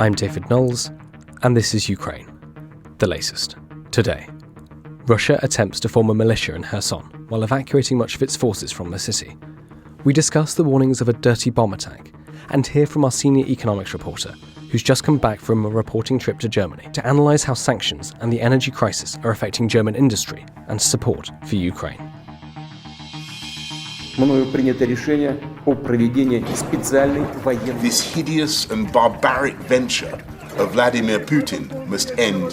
I'm David Knowles, and this is Ukraine. The latest. Today, Russia attempts to form a militia in Kherson while evacuating much of its forces from the city. We discuss the warnings of a dirty bomb attack and hear from our senior economics reporter, who's just come back from a reporting trip to Germany to analyse how sanctions and the energy crisis are affecting German industry and support for Ukraine. This hideous and barbaric venture of Vladimir Putin must end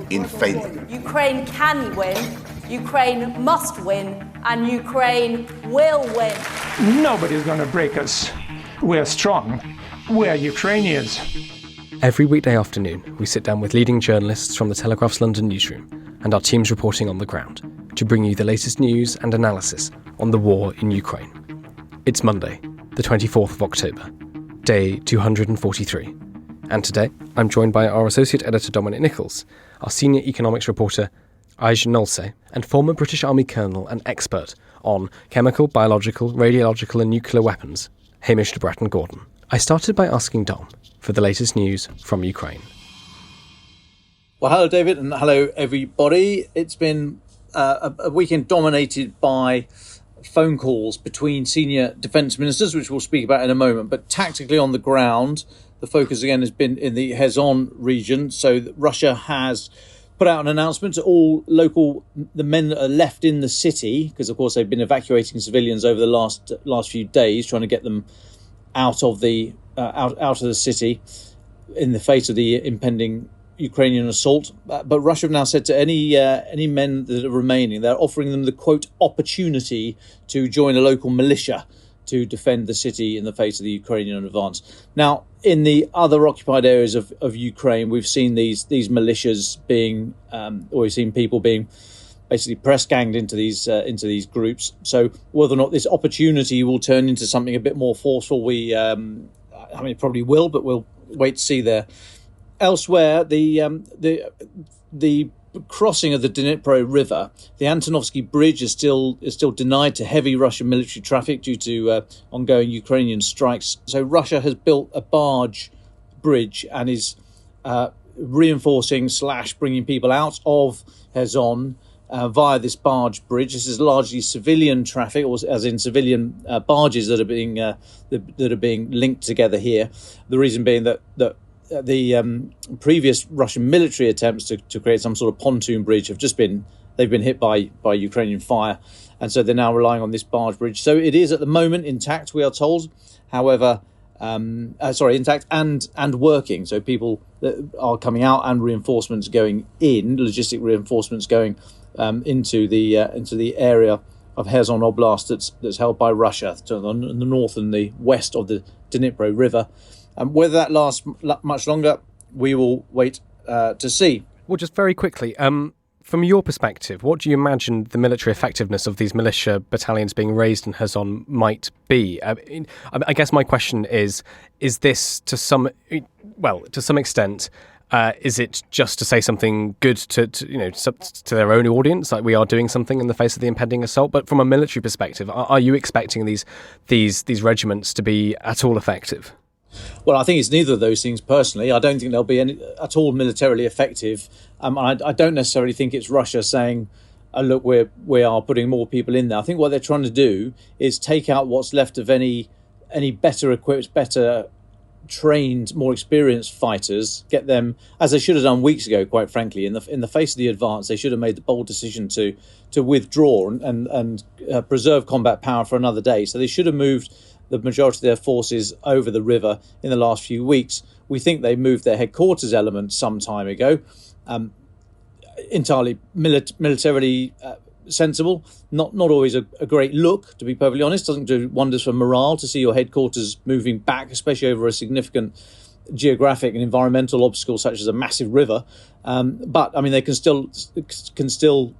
in failure. Ukraine can win, Ukraine must win, and Ukraine will win. Nobody's going to break us. We're strong. We're Ukrainians. Every weekday afternoon, we sit down with leading journalists from the Telegraph's London newsroom and our teams reporting on the ground to bring you the latest news and analysis on the war in Ukraine. It's Monday, the 24th of October, day 243. And today, I'm joined by our associate editor Dominic Nichols, our senior economics reporter Aij Nolse, and former British Army colonel and expert on chemical, biological, radiological and nuclear weapons, Hamish de Bretton Gordon. I started by asking Dom for the latest news from Ukraine. Well, hello, David, and hello, everybody. It's been a weekend dominated by phone calls between senior defence ministers, which we'll speak about in a moment. But tactically on the ground, the focus again has been in the Kherson region. So Russia has put out an announcement to all the men that are left in the city, because of course they've been evacuating civilians over the last few days, trying to get them out of the city in the face of the impending Ukrainian assault. But Russia have now said to any men that are remaining, they're offering them the, quote, opportunity to join a local militia to defend the city in the face of the Ukrainian advance. Now, in the other occupied areas of Ukraine, we've seen these militias being, or we've seen people being basically press ganged into these groups. So whether or not this opportunity will turn into something a bit more forceful, it probably will, but we'll wait to see there. Elsewhere, the crossing of the Dnipro River, the Antonovsky Bridge is still denied to heavy Russian military traffic due to ongoing Ukrainian strikes. So Russia has built a barge bridge and is reinforcing / bringing people out of Kherson via this barge bridge. This is largely civilian traffic, or as in civilian barges that are being linked together here. The reason being that the previous Russian military attempts to create some sort of pontoon bridge they've been hit by Ukrainian fire, and so they're now relying on this barge bridge. So it is at the moment intact, we are told. However, intact and working. So people that are coming out and reinforcements going in, logistic reinforcements going into the area of Kherson Oblast that's held by Russia, to the north and the west of the Dnipro River. Whether that lasts much longer, we will wait to see. Well, just very quickly, from your perspective, what do you imagine the military effectiveness of these militia battalions being raised in Kherson might be? I guess my question is this to some extent, is it just to say something good to their own audience, like we are doing something in the face of the impending assault? But from a military perspective, are you expecting these regiments to be at all effective? Well, I think it's neither of those things personally. I don't think they'll be at all militarily effective. I don't necessarily think it's Russia saying, look, we are putting more people in there. I think what they're trying to do is take out what's left of any better equipped, better trained, more experienced fighters, get them, as they should have done weeks ago, quite frankly, in the face of the advance. They should have made the bold decision to withdraw and preserve combat power for another day. So they should have moved the majority of their forces over the river in the last few weeks. We think they moved their headquarters element some time ago. Entirely militarily sensible, not always a great look, to be perfectly honest. Doesn't do wonders for morale to see your headquarters moving back, especially over a significant geographic and environmental obstacle such as a massive river. But I mean, they can still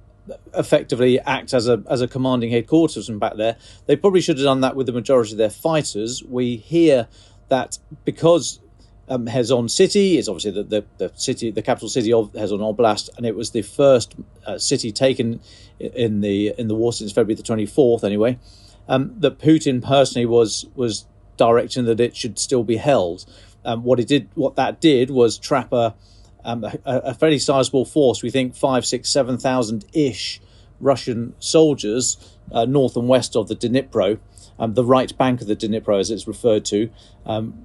effectively act as a commanding headquarters from back there. They probably should have done that with the majority of their fighters. We hear that because Kherson city is obviously the capital city of Kherson Oblast, and it was the first city taken in the war since February the 24th. Anyway, that Putin personally was direction that it should still be held. What that did was trap a fairly sizable force. We think 5, 6, 7,000 ish Russian soldiers north and west of the Dnipro, the right bank of the Dnipro, as it's referred to.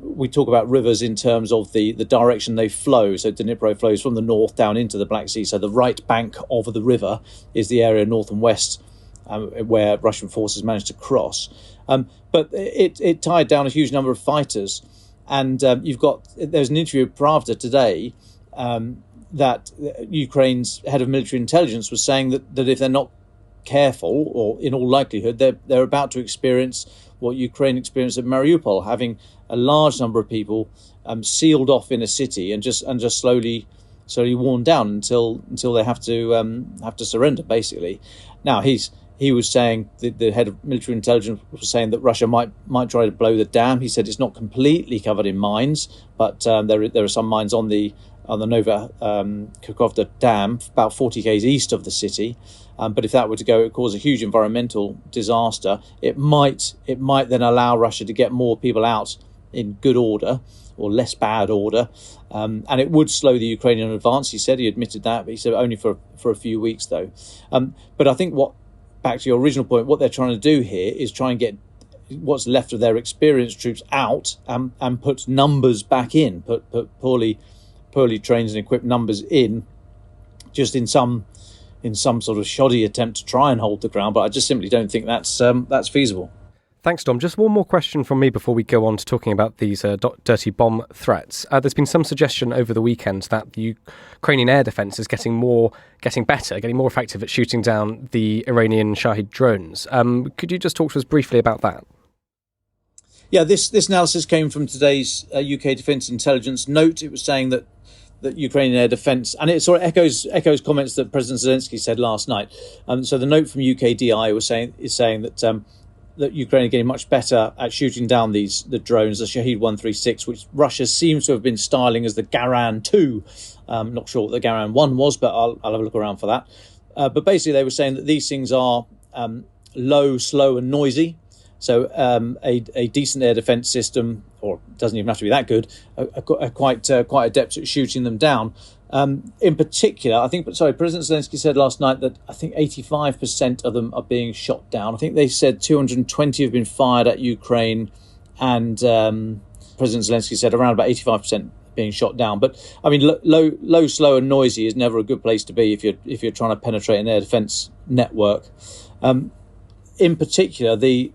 We talk about rivers in terms of the direction they flow. So Dnipro flows from the north down into the Black Sea. So the right bank of the river is the area north and west where Russian forces managed to cross. But it tied down a huge number of fighters. And there's an interview with Pravda today that Ukraine's head of military intelligence was saying that if they're not careful, or in all likelihood, they're about to experience what Ukraine experienced at Mariupol, having a large number of people sealed off in a city and just slowly worn down until they have to surrender, basically. Now he was saying, the head of military intelligence was saying that Russia might try to blow the dam. He said it's not completely covered in mines, but there are some mines on the Nova Kakhovka Dam, about 40 k's east of the city. But if that were to go, it would cause a huge environmental disaster. It might then allow Russia to get more people out in good order, or less bad order, and it would slow the Ukrainian advance. He admitted that, but he said only for a few weeks though. But I think back to your original point, what they're trying to do here is try and get what's left of their experienced troops out and put numbers back in, put poorly trained and equipped numbers in, just in some sort of shoddy attempt to try and hold the ground. But I just simply don't think that's feasible. Thanks, Dom. Just one more question from me before we go on to talking about these dirty bomb threats. There's been some suggestion over the weekend that the Ukrainian air defence is getting more effective at shooting down the Iranian Shahid drones. Could you just talk to us briefly about that? Yeah, this analysis came from today's UK Defence Intelligence note. It was saying that Ukrainian air defence, and it sort of echoes comments that President Zelensky said last night. So the note from UKDI is saying that Ukraine are getting much better at shooting down the drones, the Shahid 136, which Russia seems to have been styling as the Garan 2. Not sure what the Garan 1 was, but I'll have a look around for that. But basically, they were saying that these things are low, slow, and noisy. So a decent air defence system, or it doesn't even have to be that good, are quite adept at shooting them down. In particular, President Zelensky said last night that I think 85% of them are being shot down. I think they said 220 have been fired at Ukraine, and President Zelensky said around about 85% being shot down. But I mean, low, slow, and noisy is never a good place to be if you're trying to penetrate an air defence network. In particular, the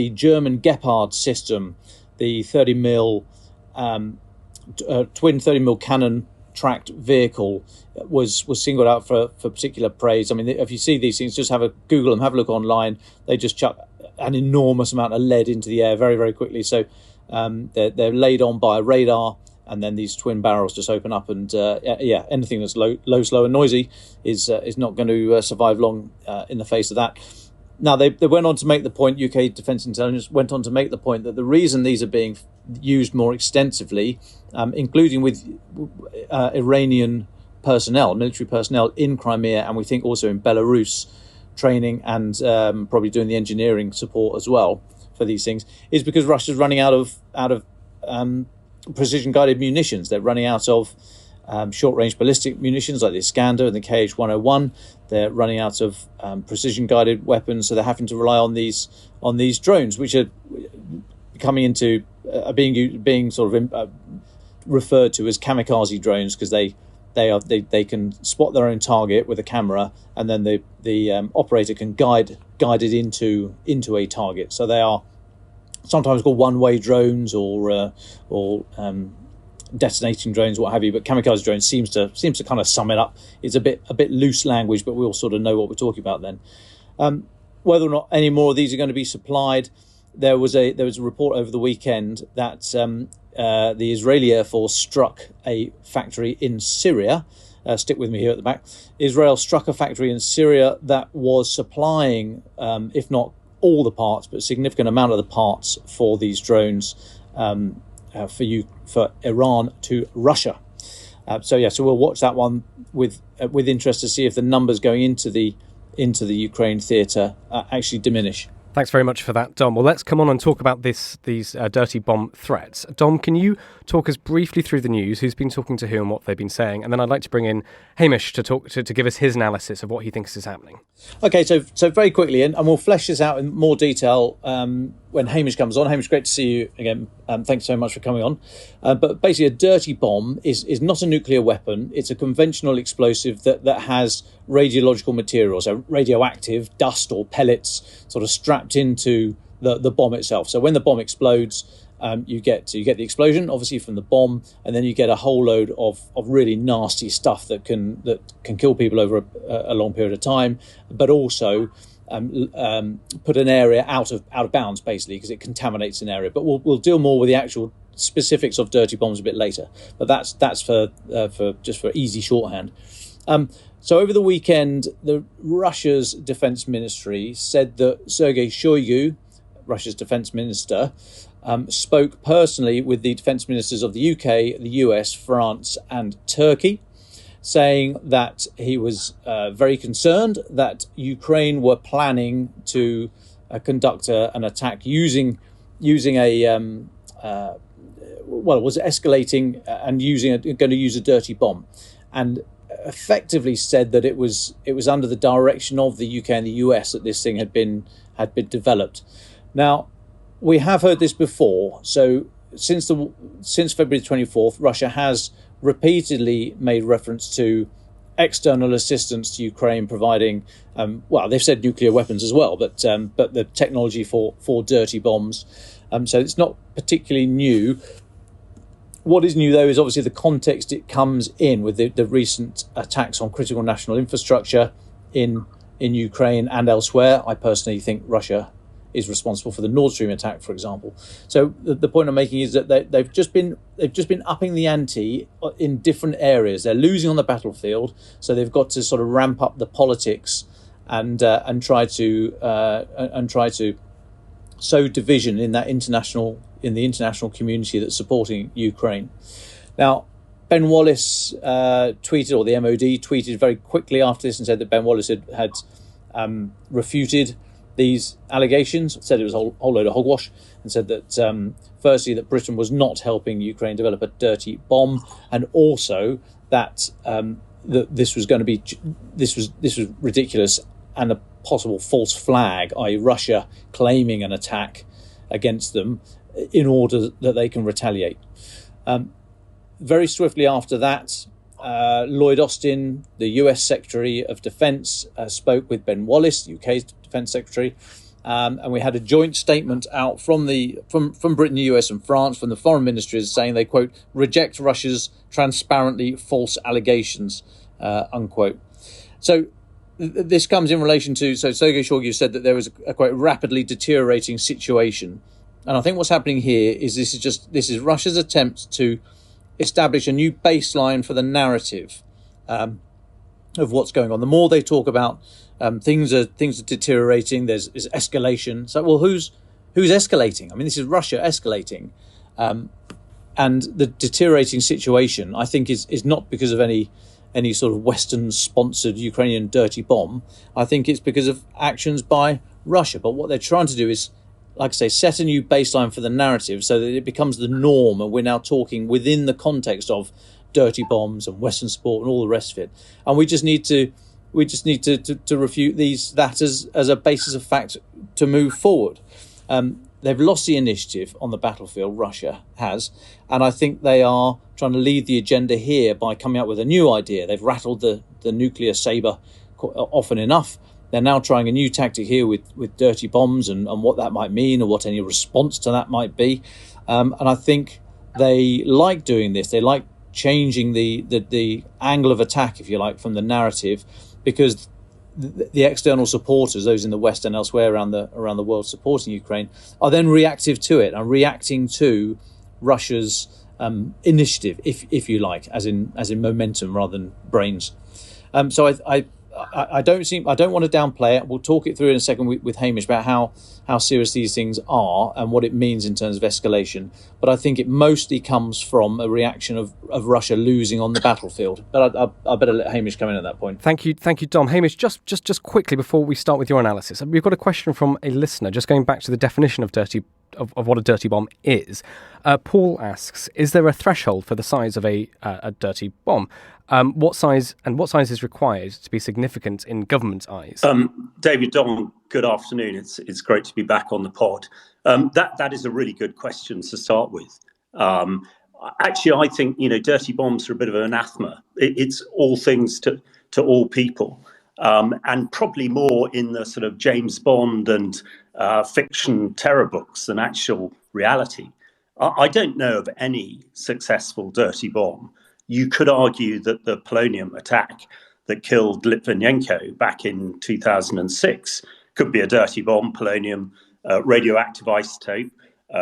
German Gepard system, the 30mm twin 30mm cannon tracked vehicle, was singled out for particular praise. I mean, if you see these things, just Google them, have a look online. They just chuck an enormous amount of lead into the air very, very quickly. So they're laid on by a radar, and then these twin barrels just open up, and anything that's low, slow, and noisy is not going to survive long in the face of that. Now, they went on to make the point, UK Defence Intelligence went on to make the point that the reason these are being used more extensively, including with Iranian personnel, military personnel in Crimea, and we think also in Belarus, training and probably doing the engineering support as well for these things, is because Russia's running out of precision-guided munitions. They're running out of short-range ballistic munitions like the Iskander and the KH-101. They're running out of precision-guided weapons, so they're having to rely on these drones, which are coming into being sort of referred to as kamikaze drones, because they can spot their own target with a camera, and then the operator can guide it into a target. So they are sometimes called one-way drones or detonating drones, what have you, but kamikaze drones seems to kind of sum it up. It's a bit loose language, but we all sort of know what we're talking about then. Whether or not any more of these are going to be supplied, there was a report over the weekend that the Israeli Air Force struck a factory in Syria. Stick with me here at the back. Israel struck a factory in Syria that was supplying, if not all the parts, but a significant amount of the parts for these drones for Iran to Russia. So we'll watch that one with interest to see if the numbers going into the Ukraine theatre actually diminish. Thanks very much for that, Dom. Well, let's come on and talk about these dirty bomb threats. Dom, can you talk us briefly through the news, who's been talking to who and what they've been saying? And then I'd like to bring in Hamish to give us his analysis of what he thinks is happening. Okay, so very quickly, and we'll flesh this out in more detail when Hamish comes on. Hamish, great to see you again. Thanks so much for coming on. But basically, a dirty bomb is not a nuclear weapon. It's a conventional explosive that has radiological material, so radioactive dust or pellets sort of strapped into the bomb itself. So when the bomb explodes, you get the explosion, obviously, from the bomb, and then you get a whole load of really nasty stuff that can kill people over a long period of time, but also put an area out of bounds, basically, because it contaminates an area. But we'll deal more with the actual specifics of dirty bombs a bit later. But that's for easy shorthand. So over the weekend, Russia's defense ministry said that Sergei Shoigu, Russia's defense minister, spoke personally with the defense ministers of the UK, the US, France and Turkey, saying that he was very concerned that Ukraine were planning to conduct an attack using a it was escalating and going to use a dirty bomb, and effectively said that it was under the direction of the UK and the US that this thing had been developed. Now, we have heard this before. So since February 24th, Russia has repeatedly made reference to external assistance to Ukraine, providing they've said nuclear weapons as well, but the technology for dirty bombs. So it's not particularly new. What is new, though, is obviously the context it comes in with the recent attacks on critical national infrastructure in Ukraine and elsewhere. I personally think Russia is responsible for the Nord Stream attack, for example. So the point I'm making is that they've just been upping the ante in different areas. They're losing on the battlefield, so they've got to sort of ramp up the politics and try to sow division in the international community that's supporting Ukraine. Now, Ben Wallace tweeted, or the MOD tweeted very quickly after this, and said that Ben Wallace had refuted these allegations, said it was a whole load of hogwash, and said that firstly that Britain was not helping Ukraine develop a dirty bomb, and also that this was ridiculous and a possible false flag, i.e. Russia claiming an attack against them in order that they can retaliate. Very swiftly after that, Lloyd Austin, the US Secretary of Defence, spoke with Ben Wallace, the UK's Defence Secretary, and we had a joint statement out from Britain, the US and France, from the foreign ministries, saying they, quote, reject Russia's transparently false allegations, unquote. So this comes in relation to, so Sergei Shoigu said that there was a quite rapidly deteriorating situation. And I think what's happening here is this is Russia's attempt to establish a new baseline for the narrative of what's going on. The more they talk about things are deteriorating, there's escalation. So, well, who's escalating? I mean, this is Russia escalating, and the deteriorating situation, I think, is not because of any sort of Western-sponsored Ukrainian dirty bomb. I think it's because of actions by Russia. But what they're trying to do is, like I say, set a new baseline for the narrative so that it becomes the norm, and we're now talking within the context of dirty bombs and Western support and all the rest of it. And we just need to refute that as a basis of fact to move forward. They've lost the initiative on the battlefield, Russia has, and I think they are trying to lead the agenda here by coming up with a new idea. They've rattled the nuclear sabre often enough. They're now trying a new tactic here with dirty bombs and what that might mean, or what any response to that might be. And I think they like doing this. They like changing the angle of attack, if you like, from the narrative, because the external supporters, those in the West and elsewhere around the world supporting Ukraine, are then reactive to it and reacting to Russia's initiative, if you like, as in momentum rather than brains. So I don't want to downplay it. We'll talk it through in a second with Hamish about how serious these things are and what it means in terms of escalation. But I think it mostly comes from a reaction of Russia losing on the battlefield. But I better let Hamish come in at that point. Thank you, Dom. Hamish, just quickly before we start with your analysis, we've got a question from a listener, just going back to the definition of what a dirty bomb is. Paul asks, is there a threshold for the size of a dirty bomb? What size is required to be significant in government's eyes? David, Dom, good afternoon. It's great to be back on the pod. That is a really good question to start with. Actually, I think dirty bombs are a bit of an anathema. It's all things to all people, and probably more in the sort of James Bond and fiction terror books than actual reality. I don't know of any successful dirty bomb. You could argue that the polonium attack that killed Litvinenko back in 2006 could be a dirty bomb, polonium, radioactive isotope,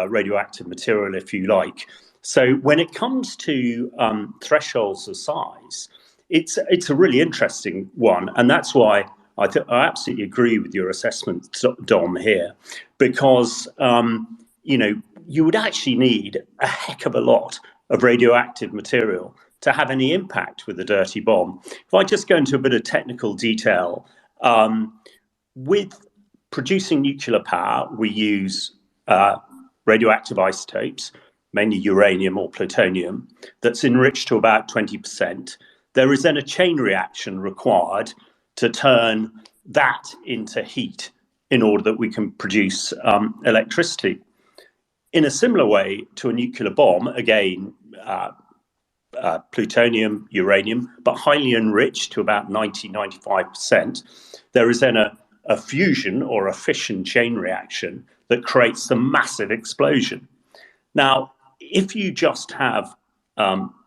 radioactive material, if you like. So when it comes to thresholds of size, it's a really interesting one. And that's why I absolutely agree with your assessment, Dom, here, because, you would actually need a heck of a lot of radioactive material to have any impact with a dirty bomb. If I just go into a bit of technical detail, with producing nuclear power, we use radioactive isotopes, mainly uranium or plutonium, that's enriched to about 20%. There is then a chain reaction required to turn that into heat in order that we can produce electricity. In a similar way to a nuclear bomb, again, plutonium, uranium, but highly enriched to about 95%, there is then a fusion or a fission chain reaction that creates the massive explosion. Now, if you just have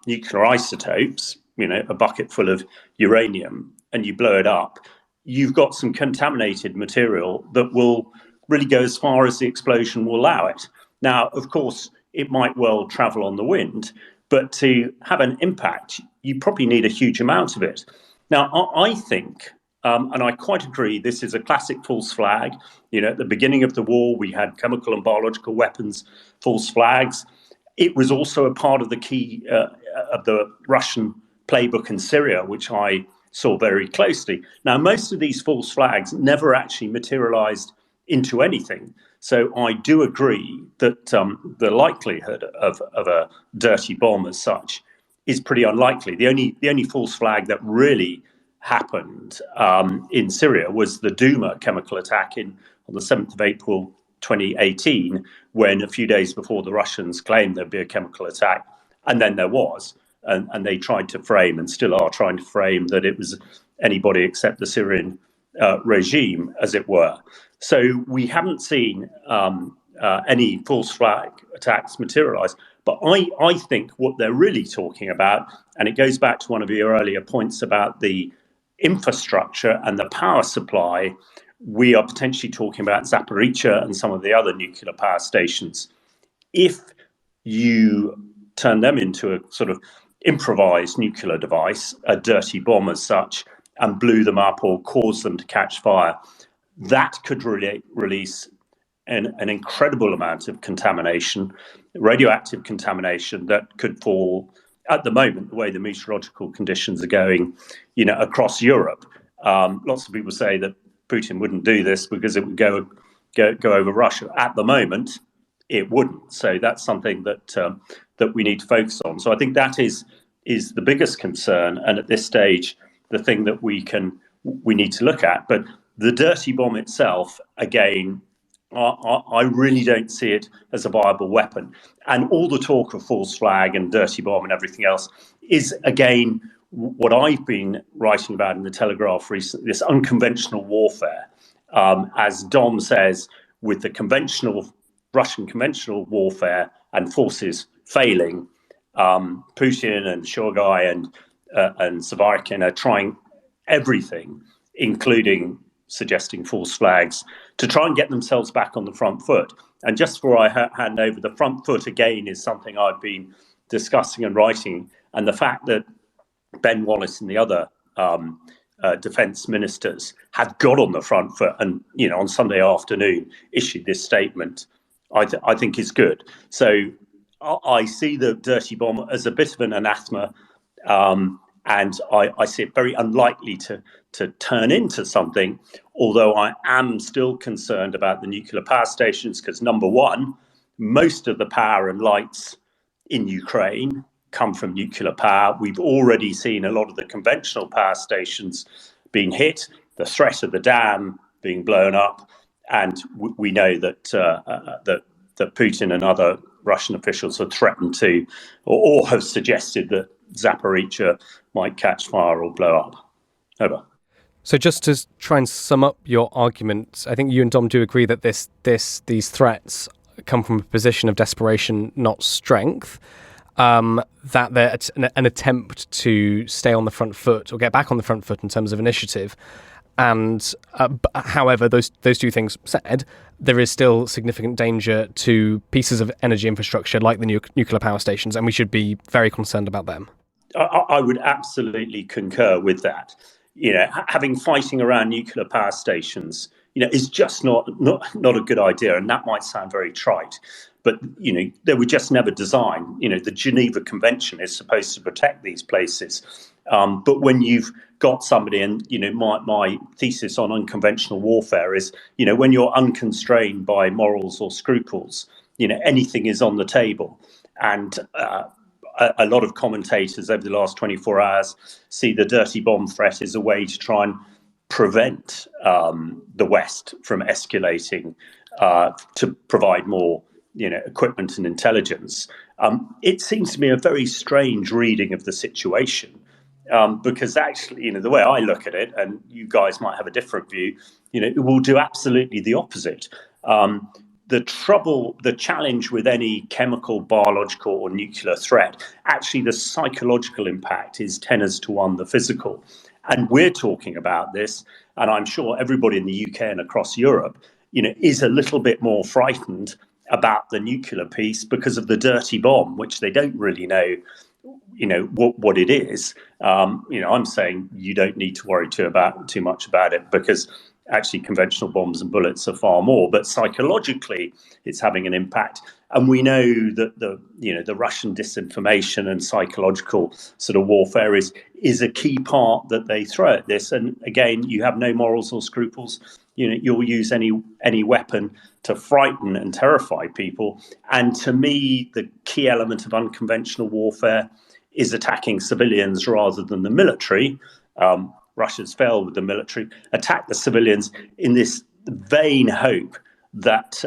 nuclear isotopes, a bucket full of uranium, and you blow it up, you've got some contaminated material that will really go as far as the explosion will allow it. Now, of course, it might well travel on the wind, but to have an impact, you probably need a huge amount of it. Now, I think, and I quite agree, this is a classic false flag. At the beginning of the war, we had chemical and biological weapons false flags. It was also a part of the key of the Russian playbook in Syria, which I saw very closely. Now, most of these false flags never actually materialized into anything. So I do agree that the likelihood of a dirty bomb as such is pretty unlikely. The only false flag that really happened in Syria was the Duma chemical attack on the 7th of April 2018, when a few days before the Russians claimed there'd be a chemical attack, and then there was. And they tried to frame, and still are trying to frame, that it was anybody except the Syrian regime, as it were. So we haven't seen any false flag attacks materialize. But I think what they're really talking about, and it goes back to one of your earlier points about the infrastructure and the power supply, we are potentially talking about Zaporizhzhia and some of the other nuclear power stations. If you turn them into a sort of improvised nuclear device, a dirty bomb as such, and blew them up or caused them to catch fire, that could release an incredible amount of contamination, radioactive contamination that could fall, at the moment, the way the meteorological conditions are going, across Europe. Lots of people say that Putin wouldn't do this because it would go over Russia. At the moment, it wouldn't. So that's something that we need to focus on. So I think that is the biggest concern, and at this stage, the thing that we need to look at. But the dirty bomb itself, again, I really don't see it as a viable weapon. And all the talk of false flag and dirty bomb and everything else is, again, what I've been writing about in the Telegraph recently, this unconventional warfare. As Dom says, with the Russian conventional warfare and forces failing, Putin and Shoigu and Zavarin are trying everything, including suggesting false flags, to try and get themselves back on the front foot. And just before I hand over, the front foot again is something I've been discussing and writing, and the fact that Ben Wallace and the other defence ministers had got on the front foot and, on Sunday afternoon issued this statement, I think is good. So I see the dirty bomb as a bit of an anathema, and I see it very unlikely to turn into something, although I am still concerned about the nuclear power stations because, number one, most of the power and lights in Ukraine come from nuclear power. We've already seen a lot of the conventional power stations being hit, the threat of the dam being blown up, and we know that that Putin and other Russian officials have threatened to, or have suggested that Zaporizhzhia might catch fire or blow up. Over. So just to try and sum up your argument, I think you and Dom do agree that these threats come from a position of desperation, not strength. That they're an attempt to stay on the front foot or get back on the front foot in terms of initiative. And however, those two things said, there is still significant danger to pieces of energy infrastructure like the nuclear power stations, and we should be very concerned about them. I would absolutely concur with that. Having fighting around nuclear power stations, is just not a good idea, and that might sound very trite. But, they were just never designed. The Geneva Convention is supposed to protect these places. But when you've got somebody, and, my thesis on unconventional warfare is, when you're unconstrained by morals or scruples, anything is on the table. And a lot of commentators over the last 24 hours see the dirty bomb threat as a way to try and prevent the West from escalating to provide more equipment and intelligence. It seems to me a very strange reading of the situation, because actually, the way I look at it, and you guys might have a different view, it will do absolutely the opposite. The challenge with any chemical, biological, or nuclear threat, actually the psychological impact is 10 to 1 the physical. And we're talking about this, and I'm sure everybody in the UK and across Europe, is a little bit more frightened about the nuclear piece because of the dirty bomb, which they don't really know, what it is. I'm saying you don't need to worry too much about it, because actually conventional bombs and bullets are far more. But psychologically, it's having an impact. And we know that the Russian disinformation and psychological sort of warfare is a key part that they throw at this. And again, you have no morals or scruples. You'll use any weapon to frighten and terrify people. And to me, the key element of unconventional warfare is attacking civilians rather than the military. Russia's failed with the military. Attack the civilians in this vain hope that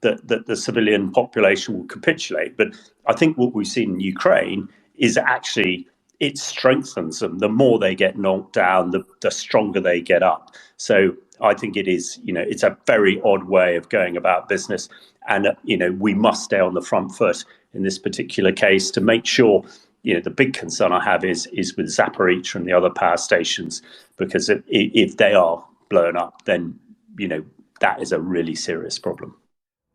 the civilian population will capitulate. But I think what we've seen in Ukraine is actually it strengthens them. The more they get knocked down, the stronger they get up. So I think it is, it's a very odd way of going about business. And, we must stay on the front foot in this particular case to make sure, the big concern I have is with Zaporizhzhia and the other power stations, because if they are blown up, then, that is a really serious problem.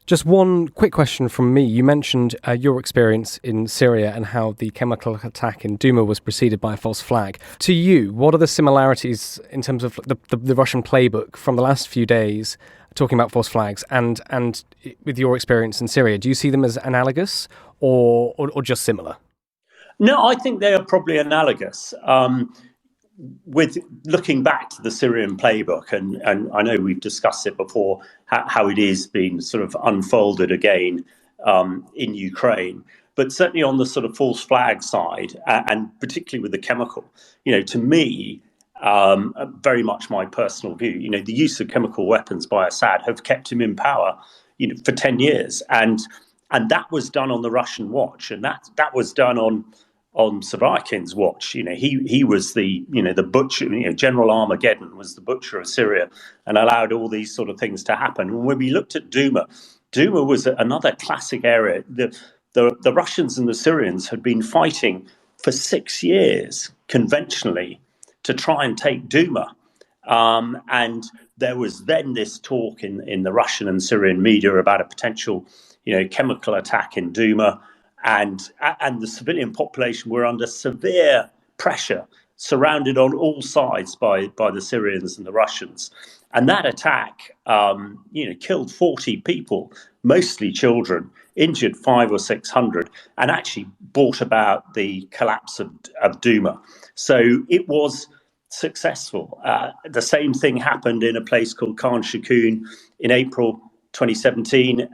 Just one quick question from me. You mentioned your experience in Syria and how the chemical attack in Duma was preceded by a false flag. To you, what are the similarities in terms of the Russian playbook from the last few days, talking about false flags, and with your experience in Syria? Do you see them as analogous or just similar? No, I think they are probably analogous. With looking back to the Syrian playbook, and I know we've discussed it before, how it is being sort of unfolded again in Ukraine, but certainly on the sort of false flag side, and particularly with the chemical, to me, very much my personal view, the use of chemical weapons by Assad have kept him in power, for 10 years, and that was done on the Russian watch, and that was done on Sorokin's watch. He was the butcher. General Armageddon was the butcher of Syria and allowed all these sort of things to happen. And when we looked at Duma was another classic area. The Russians and the Syrians had been fighting for 6 years conventionally to try and take Duma. And there was then this talk in the Russian and Syrian media about a potential, chemical attack in Duma. And the civilian population were under severe pressure. surrounded on all sides by the Syrians and the Russians. And that attack, killed 40 people, mostly children, injured 500 or 600, and actually brought about the collapse of Duma. So it was successful. The same thing happened in a place called Khan Shaykhun in April 2017,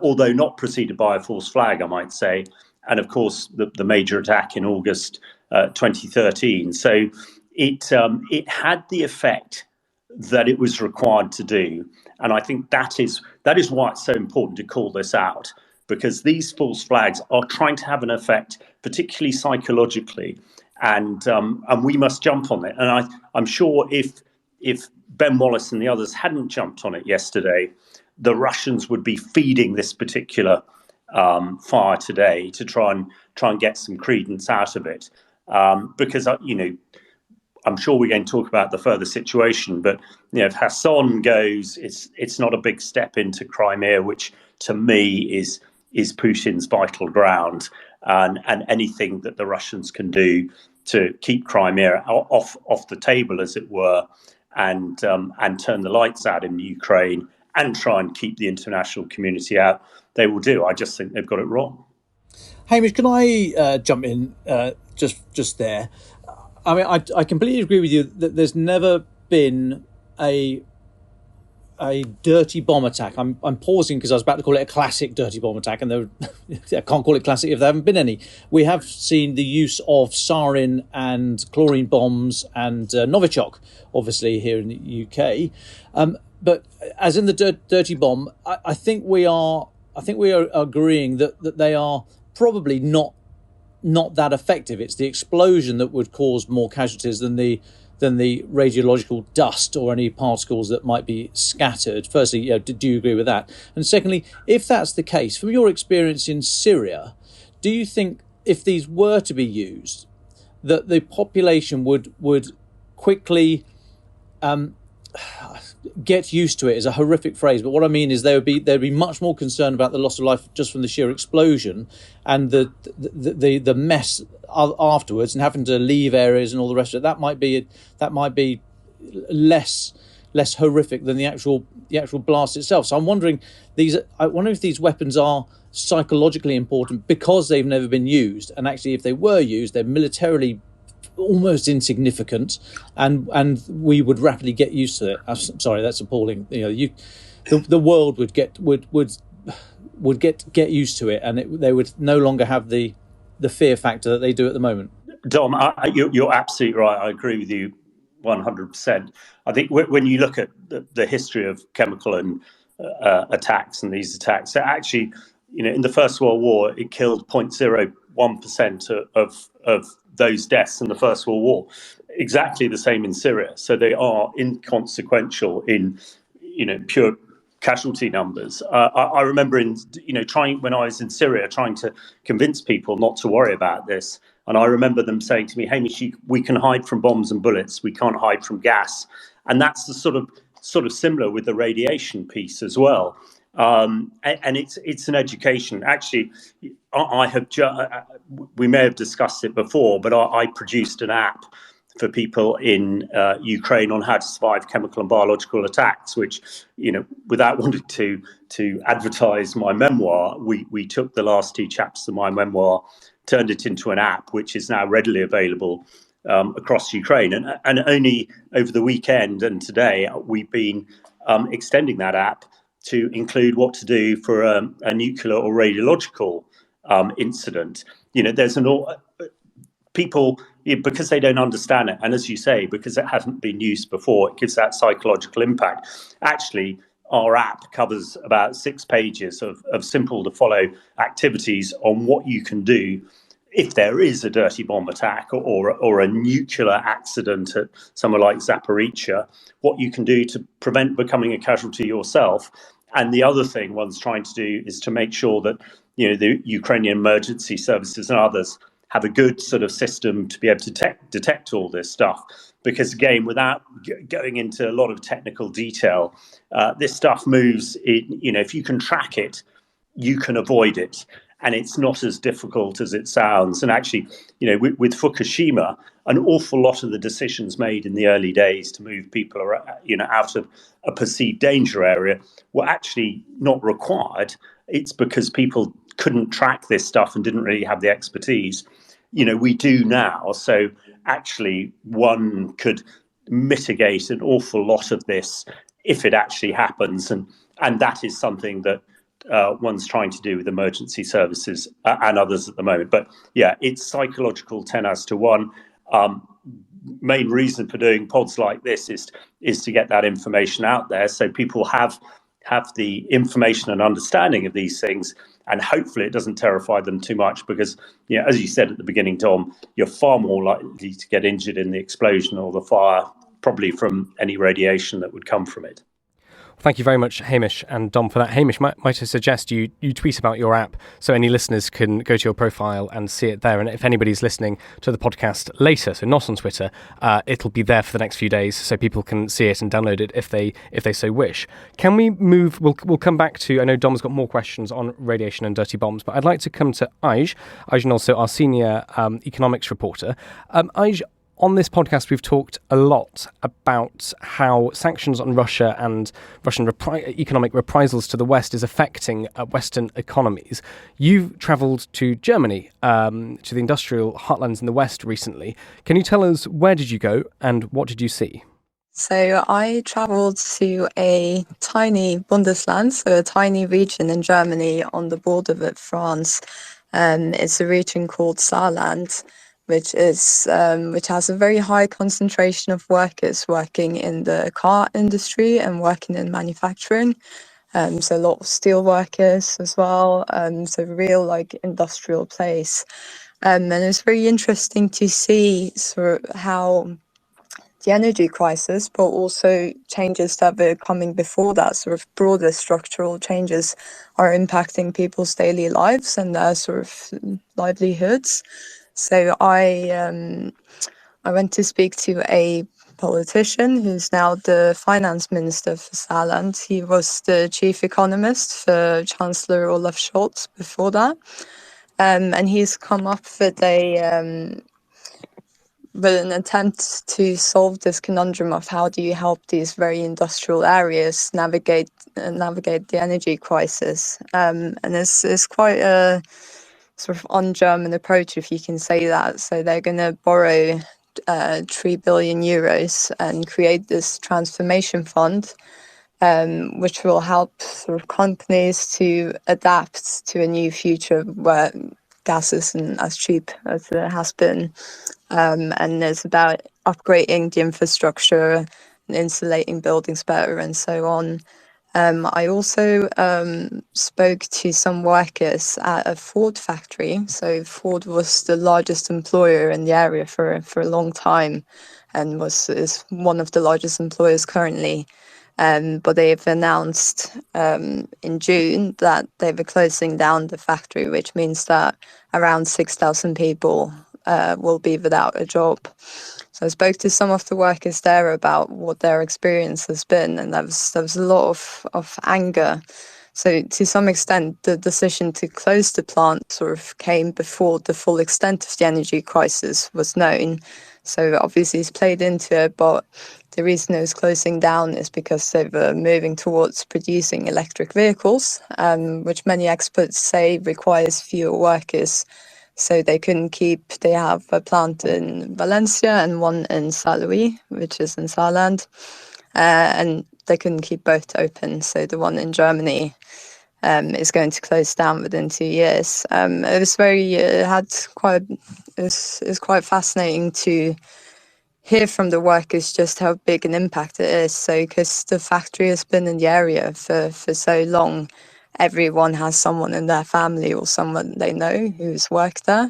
although not preceded by a false flag, I might say. And of course, the major attack in August 2013. So it had the effect that it was required to do. And I think that is why it's so important to call this out, because these false flags are trying to have an effect, particularly psychologically, and we must jump on it. And I'm sure if Ben Wallace and the others hadn't jumped on it yesterday, the Russians would be feeding this particular fire today to try and get some credence out of it, because I'm sure we're going to talk about the further situation, but if Kherson goes, it's not a big step into Crimea, which to me is Putin's vital ground, and anything that the Russians can do to keep Crimea off the table, as it were, and turn the lights out in Ukraine and try and keep the international community out, they will do. I just think they've got it wrong. Hamish, can I jump in just there? I mean, I completely agree with you that there's never been a dirty bomb attack. I'm pausing because I was about to call it a classic dirty bomb attack, and I can't call it classic if there haven't been any. We have seen the use of sarin and chlorine bombs and Novichok, obviously here in the UK. But as in the dirty bomb, I think we are agreeing that they are probably not that effective. It's the explosion that would cause more casualties than the radiological dust or any particles that might be scattered. Firstly, do you agree with that? And secondly, if that's the case, from your experience in Syria, do you think if these were to be used, that the population would quickly get used to it? Is a horrific phrase, but what I mean is they'd be much more concerned about the loss of life just from the sheer explosion and the mess afterwards, and having to leave areas and all the rest of it. That might be less horrific than the actual blast itself. So I'm wondering if these weapons are psychologically important because they've never been used, and actually if they were used, they're militarily almost insignificant, and we would rapidly get used to it. I'm sorry, that's appalling. The world would get used to it, and they would no longer have the fear factor that they do at the moment. Dom, you're absolutely right. I agree with you 100%. I think when you look at the history of chemical and attacks and these attacks, actually, in the First World War, it killed 0.01% of those deaths in the First World War. Exactly the same in Syria. So they are inconsequential in, pure casualty numbers. I remember when I was in Syria, trying to convince people not to worry about this. And I remember them saying to me, Hamish, we can hide from bombs and bullets. We can't hide from gas. And that's the sort of similar with the radiation piece as well. And it's an education. Actually, we may have discussed it before, but I produced an app for people in Ukraine on how to survive chemical and biological attacks, which, without wanting to advertise my memoir, we took the last two chapters of my memoir, turned it into an app, which is now readily available across Ukraine. And only over the weekend and today, we've been extending that app to include what to do for a nuclear or radiological incident. There's people, because they don't understand it, and as you say, because it hasn't been used before, it gives that psychological impact. Actually, our app covers about 6 pages of simple to follow activities on what you can do if there is a dirty bomb attack or a nuclear accident at somewhere like Zaporizhzhia, what you can do to prevent becoming a casualty yourself. And the other thing one's trying to do is to make sure that the Ukrainian emergency services and others have a good sort of system to be able to detect all this stuff. Because again, without going into a lot of technical detail, this stuff moves. If you can track it, you can avoid it. and it's not as difficult as it sounds. And actually, with Fukushima, an awful lot of the decisions made in the early days to move people out of a perceived danger area were actually not required. It's because people couldn't track this stuff and didn't really have the expertise. We do now. So actually, one could mitigate an awful lot of this if it actually happens. And that is something that one's trying to do with emergency services and others at the moment. But yeah, it's psychological 10-1. Main reason for doing pods like this is to get that information out there, so people have the information and understanding of these things, and hopefully it doesn't terrify them too much, because as you said at the beginning, Tom, you're far more likely to get injured in the explosion or the fire, probably from any radiation that would come from it. Thank you very much, Hamish and Dom, for that. Hamish, might I suggest you tweet about your app so any listeners can go to your profile and see it there. And if anybody's listening to the podcast later, so not on Twitter, it'll be there for the next few days so people can see it and download it if they so wish. Can we move? We'll come back to, I know Dom's got more questions on radiation and dirty bombs, but I'd like to come to Aj and also our senior economics reporter. Aj, on this podcast, we've talked a lot about how sanctions on Russia and Russian economic reprisals to the West is affecting Western economies. You've travelled to Germany, to the industrial heartlands in the West recently. Can you tell us, where did you go and what did you see? So I travelled to a tiny Bundesland, so a tiny region in Germany on the border with France. It's a region called Saarland, which has a very high concentration of workers working in the car industry and working in manufacturing. So a lot of steel workers as well. So real industrial place. And it's very interesting to see sort of how the energy crisis, but also changes that were coming before that, sort of broader structural changes, are impacting people's daily lives and their sort of livelihoods. So I went to speak to a politician who's now the finance minister for Saarland. He was the chief economist for Chancellor Olaf Scholz before that. And he's come up with an attempt to solve this conundrum of how do you help these very industrial areas navigate the energy crisis. And it's quite a sort of un-German approach, if you can say that. So they're going to borrow 3 billion euros and create this transformation fund, which will help sort of companies to adapt to a new future where gas isn't as cheap as it has been. And it's about upgrading the infrastructure and insulating buildings better and so on. I also spoke to some workers at a Ford factory. So Ford was the largest employer in the area for a long time, and is one of the largest employers currently. But they've announced in June that they were closing down the factory, which means that around 6,000 people will be without a job. So I spoke to some of the workers there about what their experience has been, and there was a lot of anger. So to some extent, the decision to close the plant sort of came before the full extent of the energy crisis was known. So obviously it's played into it, but the reason it was closing down is because they were moving towards producing electric vehicles, which many experts say requires fewer workers. So they have a plant in Valencia and one in Saarlouis, which is in Saarland, and they couldn't keep both open. So the one in Germany is going to close down within 2 years. It's quite fascinating to hear from the workers just how big an impact it is. So because the factory has been in the area for so long, everyone has someone in their family or someone they know who's worked there.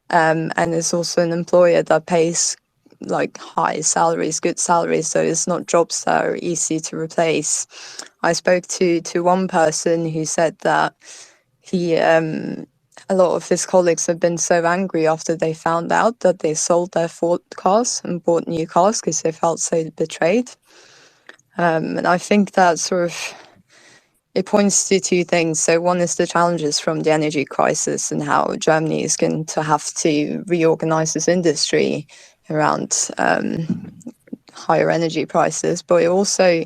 And it's also an employer that pays high salaries, good salaries, so it's not jobs that are easy to replace. I spoke to one person who said that a lot of his colleagues have been so angry after they found out that they sold their Ford cars and bought new cars because they felt so betrayed. And I think that sort of it points to two things. So one is the challenges from the energy crisis and how Germany is going to have to reorganize its industry around higher energy prices, but it also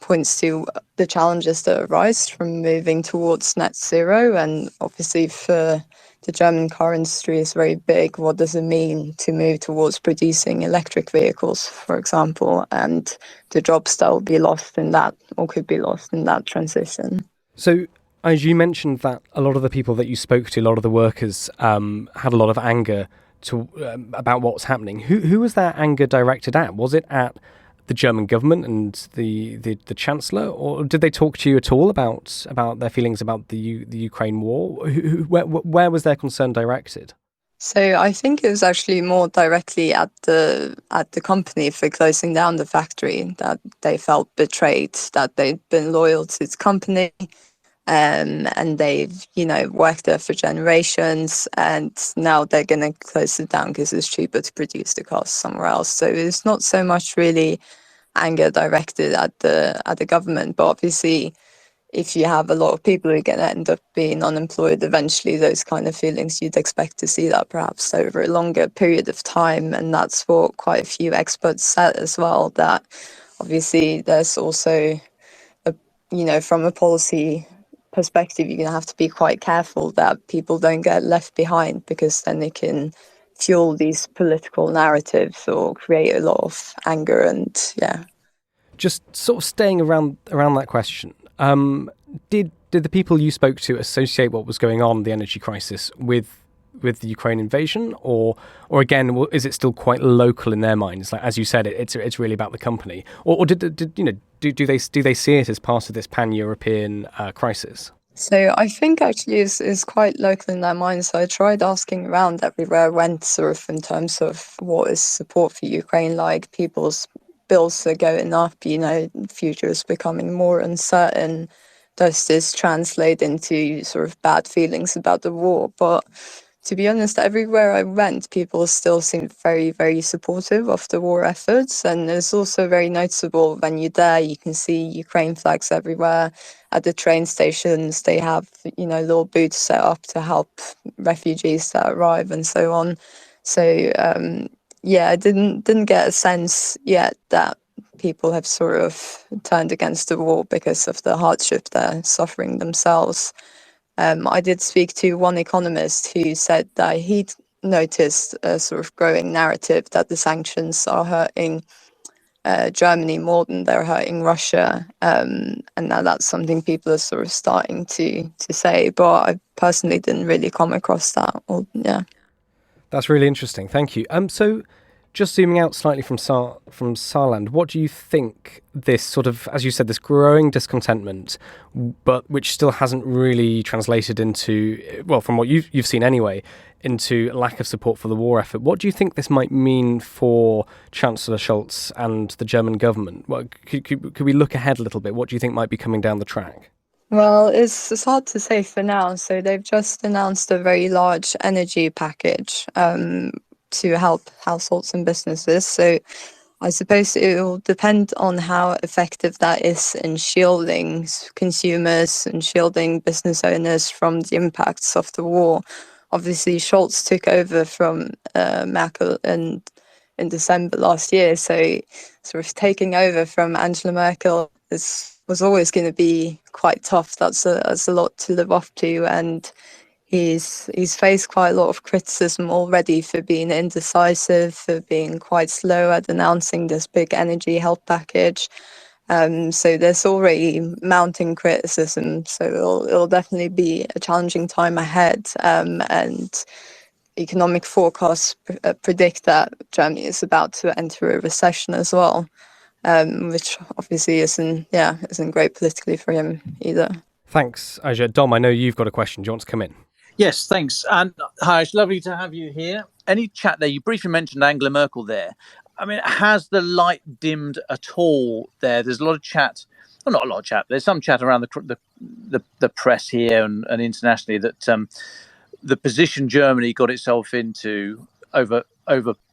points to the challenges that arise from moving towards net zero. And obviously for the German car industry is very big. What does it mean to move towards producing electric vehicles, for example, and the jobs that will be lost in that or could be lost in that transition? So, as you mentioned that a lot of the people that you spoke to, a lot of the workers had a lot of anger about what's happening. Who was that anger directed at? Was it at the German government and the Chancellor, or did they talk to you at all about their feelings about the Ukraine war? Where was their concern directed? So I think it was actually more directly at the company for closing down the factory, that they felt betrayed, that they'd been loyal to its company, and they've worked there for generations, and now they're going to close it down because it's cheaper to produce the cars somewhere else. So it's not so much really anger directed at the government, but obviously if you have a lot of people who are going to end up being unemployed eventually, those kind of feelings, you'd expect to see that perhaps over a longer period of time. And that's what quite a few experts said as well, that obviously there's also from a policy perspective, you're going to have to be quite careful that people don't get left behind, because then they can fuel these political narratives or create a lot of anger. And just sort of staying around that question, did the people you spoke to associate what was going on, the energy crisis, with the Ukraine invasion, or again, is it still quite local in their minds? Like, as you said, it's really about the company, or do they see it as part of this pan-European crisis? So I think actually it's quite local in their minds. So I tried asking around everywhere I went, sort of in terms of what is support for Ukraine like. People's bills are going up, the future is becoming more uncertain. Does this translate into sort of bad feelings about the war? But to be honest, everywhere I went, people still seemed very, very supportive of the war efforts. And it's also very noticeable when you're there, you can see Ukraine flags everywhere. At the train stations, they have, little booths set up to help refugees that arrive and so on. So, I didn't get a sense yet that people have sort of turned against the war because of the hardship they're suffering themselves. I did speak to one economist who said that he'd noticed a sort of growing narrative that the sanctions are hurting Germany more than they're hurting Russia, and now that's something people are sort of starting to say. But I personally didn't really come across that. That's really interesting. Thank you. So, just zooming out slightly from Saarland, what do you think this sort of, as you said, this growing discontentment, but which still hasn't really translated into, well, from what you've seen anyway, into lack of support for the war effort? What do you think this might mean for Chancellor Scholz and the German government? What, could we look ahead a little bit? What do you think might be coming down the track? Well, it's hard to say for now. So they've just announced a very large energy package to help households and businesses. So I suppose it will depend on how effective that is in shielding consumers and shielding business owners from the impacts of the war. Obviously, Scholz took over from Merkel in December last year. So sort of taking over from Angela Merkel was always going to be quite tough. That's a lot to live up to. And he's faced quite a lot of criticism already for being indecisive, for being quite slow at announcing this big energy help package. So there's already mounting criticism. So it'll definitely be a challenging time ahead. And economic forecasts predict that Germany is about to enter a recession as well, which obviously isn't great politically for him either. Thanks, Aja. Dom, I know you've got a question. Do you want to come in? Yes, thanks. And hi, it's lovely to have you here. Any chat there? You briefly mentioned Angela Merkel there. I mean, has the light dimmed at all there? There's a lot of chat. Well, not a lot of chat. There's some chat around the press here and internationally that the position Germany got itself into over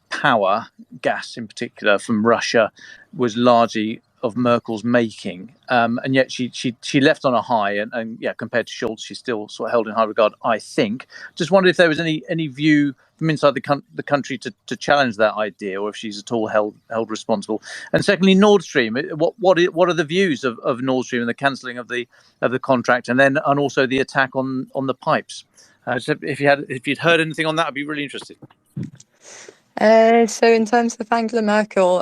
power, gas in particular, from Russia was largely of Merkel's making, and yet she left on a high, and yeah, compared to Scholz, she's still sort of held in high regard, I think. Just wondered if there was any view from inside the country to challenge that idea, or if she's at all held responsible. And secondly, Nord Stream. What are the views of Nord Stream and the cancelling of the contract, and also the attack on the pipes? So if you'd heard anything on that, I'd be really interested. So in terms of Angela Merkel,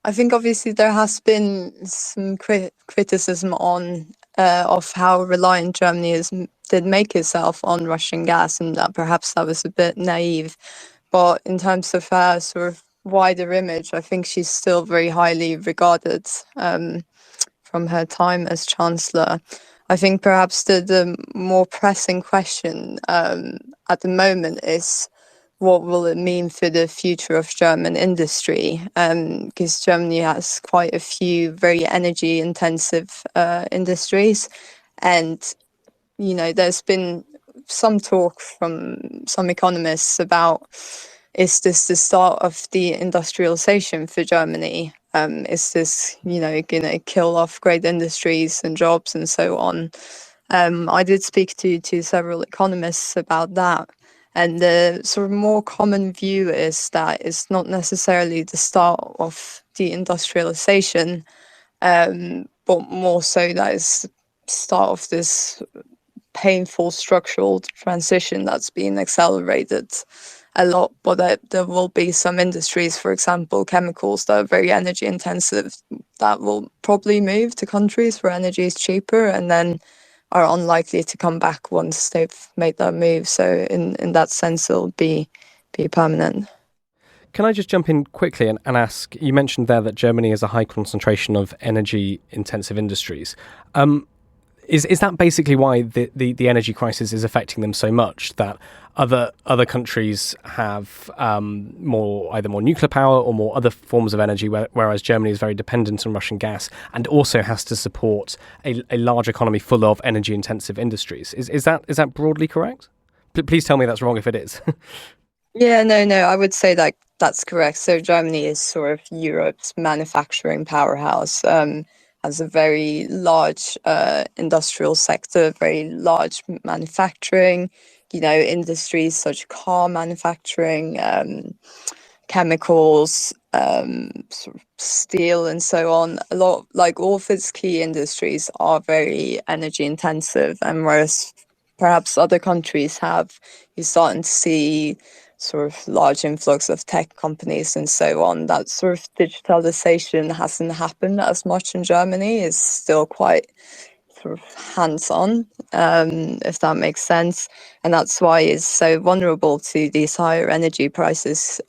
I think obviously there has been some criticism of how reliant Germany did make itself on Russian gas, and that perhaps that was a bit naive. But in terms of her sort of wider image, I think she's still very highly regarded from her time as Chancellor. I think perhaps the more pressing question at the moment is, what will it mean for the future of German industry? Because Germany has quite a few very energy-intensive industries, and there's been some talk from some economists about, is this the start of the industrialization for Germany? Is this going to kill off great industries and jobs and so on? I did speak to several economists about that. And the sort of more common view is that it's not necessarily the start of deindustrialization, but more so that it's the start of this painful structural transition that's being accelerated a lot. But there will be some industries, for example, chemicals, that are very energy intensive, that will probably move to countries where energy is cheaper, and then are unlikely to come back once they've made that move. So in that sense, it'll be permanent. Can I just jump in quickly and ask, you mentioned there that Germany has a high concentration of energy-intensive industries. Is that basically why the energy crisis is affecting them so much, that other countries have either more nuclear power or more other forms of energy, whereas Germany is very dependent on Russian gas and also has to support a large economy full of energy-intensive industries? Is that broadly correct? Please tell me that's wrong if it is. Yeah, no, I would say that that's correct. So Germany is sort of Europe's manufacturing powerhouse. Has a very large industrial sector, very large manufacturing, industries such as car manufacturing, chemicals, sort of steel and so on. A lot, like all of its key industries, are very energy intensive, and whereas perhaps other countries you're starting to see sort of large influx of tech companies and so on, that sort of digitalization hasn't happened as much in Germany. It's still quite sort of hands-on, if that makes sense. And that's why it's so vulnerable to these higher energy prices,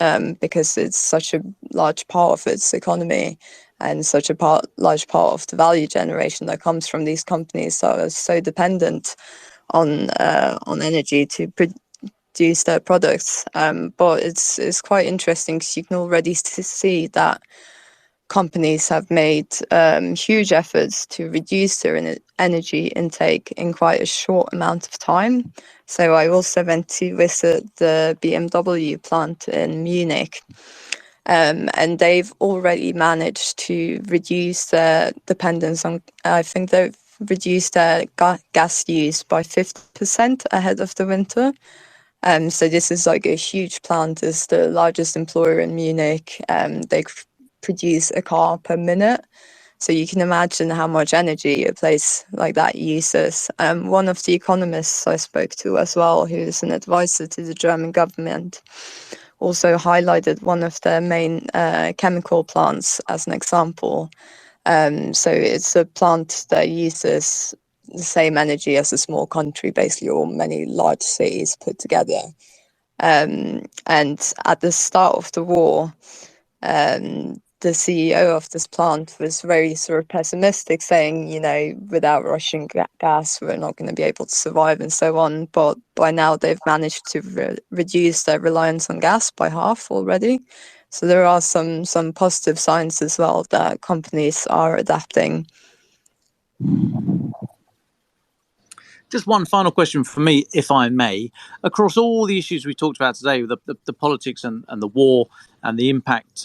because it's such a large part of its economy and such a large part of the value generation that comes from these companies that are so dependent on energy to produce their products. But it's quite interesting because you can already see that companies have made huge efforts to reduce their energy intake in quite a short amount of time. So I also went to visit the BMW plant in Munich, and they've already managed to reduce their dependence on, I think they've reduced their gas use by 50% ahead of the winter. So this is like a huge plant. It's the largest employer in Munich. They produce a car per minute. So you can imagine how much energy a place like that uses. One of the economists I spoke to as well, who is an advisor to the German government, also highlighted one of their main chemical plants as an example. So it's a plant that uses the same energy as a small country, basically, or many large cities put together. And at the start of the war, the CEO of this plant was very sort of pessimistic, saying, without Russian gas, we're not going to be able to survive and so on. But by now, they've managed to reduce their reliance on gas by half already. So there are some positive signs as well that companies are adapting. Just one final question for me, if I may. Across all the issues we talked about today, the politics and the war and the impact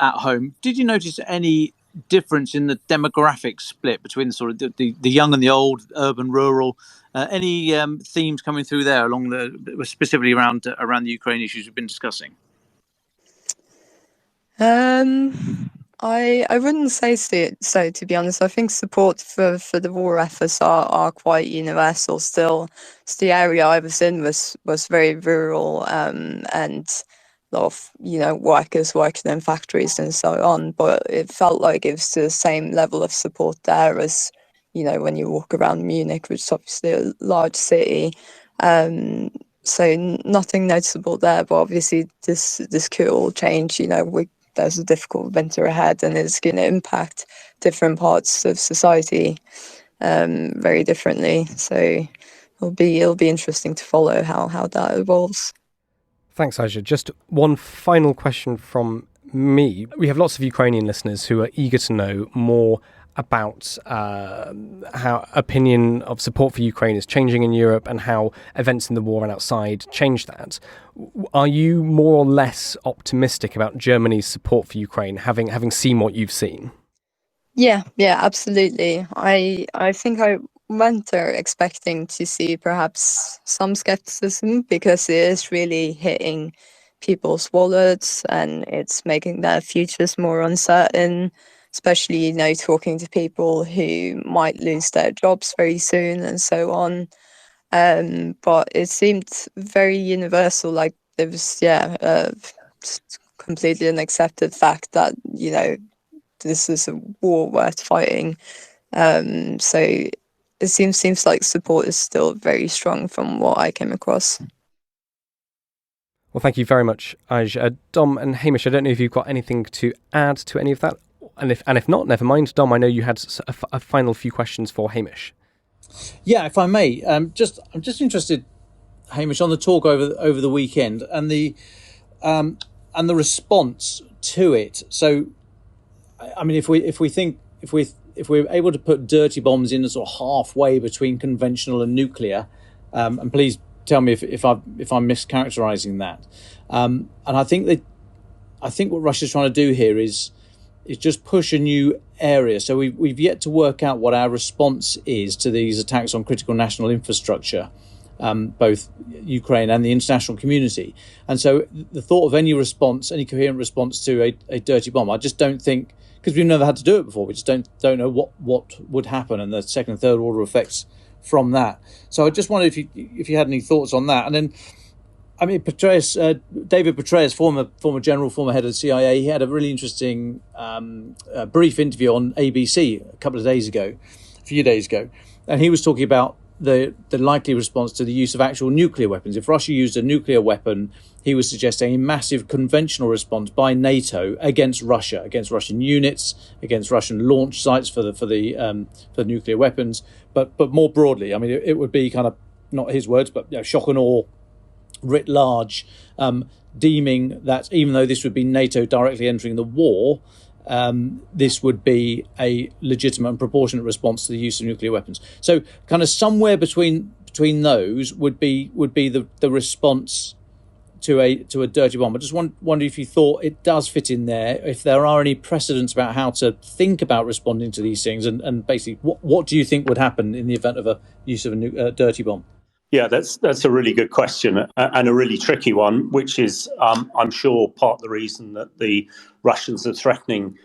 at home. Did you notice any difference in the demographic split between sort of the young and the old, urban, rural? Any themes coming through there specifically around the Ukraine issues we've been discussing? I wouldn't say so, to be honest. I think support for the war efforts are quite universal still. So the area I was in was very rural, and a lot of workers working in factories and so on. But it felt like it was the same level of support there as when you walk around Munich, which is obviously a large city. So nothing noticeable there, but obviously this could all change. There's a difficult winter ahead, and it's going to impact different parts of society very differently. So it'll be interesting to follow how that evolves. Thanks, Aja. Just one final question from me. We have lots of Ukrainian listeners who are eager to know more about how opinion of support for Ukraine is changing in Europe and how events in the war and outside change that. Are you more or less optimistic about Germany's support for Ukraine, having seen what you've seen? Yeah, absolutely. I think I went there expecting to see perhaps some skepticism, because it is really hitting people's wallets and it's making their futures more uncertain, especially talking to people who might lose their jobs very soon and so on. But it seemed very universal, like there was completely an accepted fact that this is a war worth fighting. So it seems like support is still very strong from what I came across. Well, thank you very much, Aj. Dom and Hamish, I don't know if you've got anything to add to any of that. And if not, never mind. Dom, I know you had a final few questions for Hamish. Yeah, if I may. I'm just interested, Hamish, on the talk over the weekend and the response to it. So, I mean, if we're able to put dirty bombs in a sort of halfway between conventional and nuclear, and please tell me if I'm mischaracterizing that. And I think what Russia's trying to do here is just push a new area. So we've yet to work out what our response is to these attacks on critical national infrastructure, both Ukraine and the international community. And so the thought of any coherent response to a dirty bomb, I just don't think, because we've never had to do it before, we just don't know what would happen and the second and third order effects from that. So I just wondered if you had any thoughts on that. And then, I mean, David Petraeus, former general, former head of the CIA, he had a really interesting brief interview on ABC a few days ago, and he was talking about the likely response to the use of actual nuclear weapons. If Russia used a nuclear weapon, he was suggesting a massive conventional response by NATO against Russia, against Russian units, against Russian launch sites for the nuclear weapons, but more broadly. I mean, it would be kind of, not his words, but shock and awe writ large, deeming that even though this would be NATO directly entering the war, this would be a legitimate and proportionate response to the use of nuclear weapons. So kind of somewhere between those would be the response to a dirty bomb. I just wonder if you thought it does fit in there, if there are any precedents about how to think about responding to these things, and basically what do you think would happen in the event of a use of a dirty bomb? Yeah, that's a really good question and a really tricky one, which is, I'm sure, part of the reason that the Russians are threatening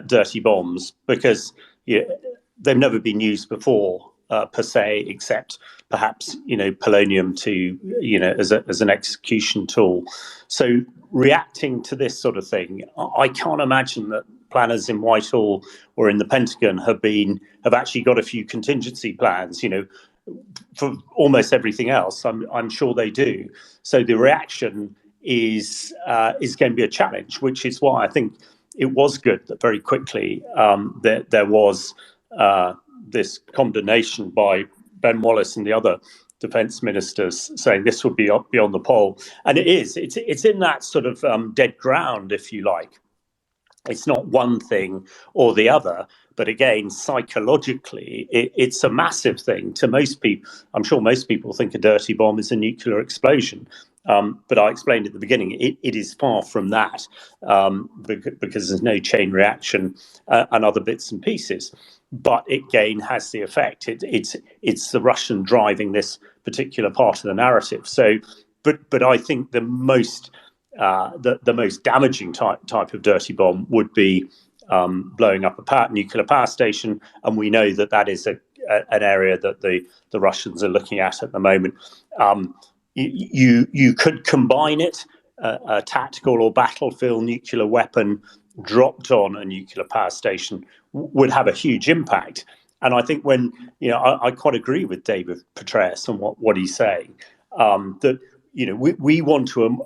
dirty bombs, because they've never been used before per se, except perhaps polonium as an execution tool. So reacting to this sort of thing, I can't imagine that planners in Whitehall or in the Pentagon have actually got a few contingency plans, for almost everything else. I'm sure they do. So the reaction is going to be a challenge, which is why I think it was good that very quickly that there was this condemnation by Ben Wallace and the other defence ministers saying this would be beyond the pole. And it's in that sort of dead ground, if you like. It's not one thing or the other, but again, psychologically, it's a massive thing to most people. I'm sure most people think a dirty bomb is a nuclear explosion. But I explained at the beginning, it is far from that, because there's no chain reaction and other bits and pieces. But it again has the effect. It's the Russian driving this particular part of the narrative. So, but I think the most damaging type of dirty bomb would be blowing up a nuclear power station, and we know that is an area that the Russians are looking at the moment. You could combine it, a tactical or battlefield nuclear weapon dropped on a nuclear power station would have a huge impact. And I think when, I quite agree with David Petraeus on what he's saying, that, we want to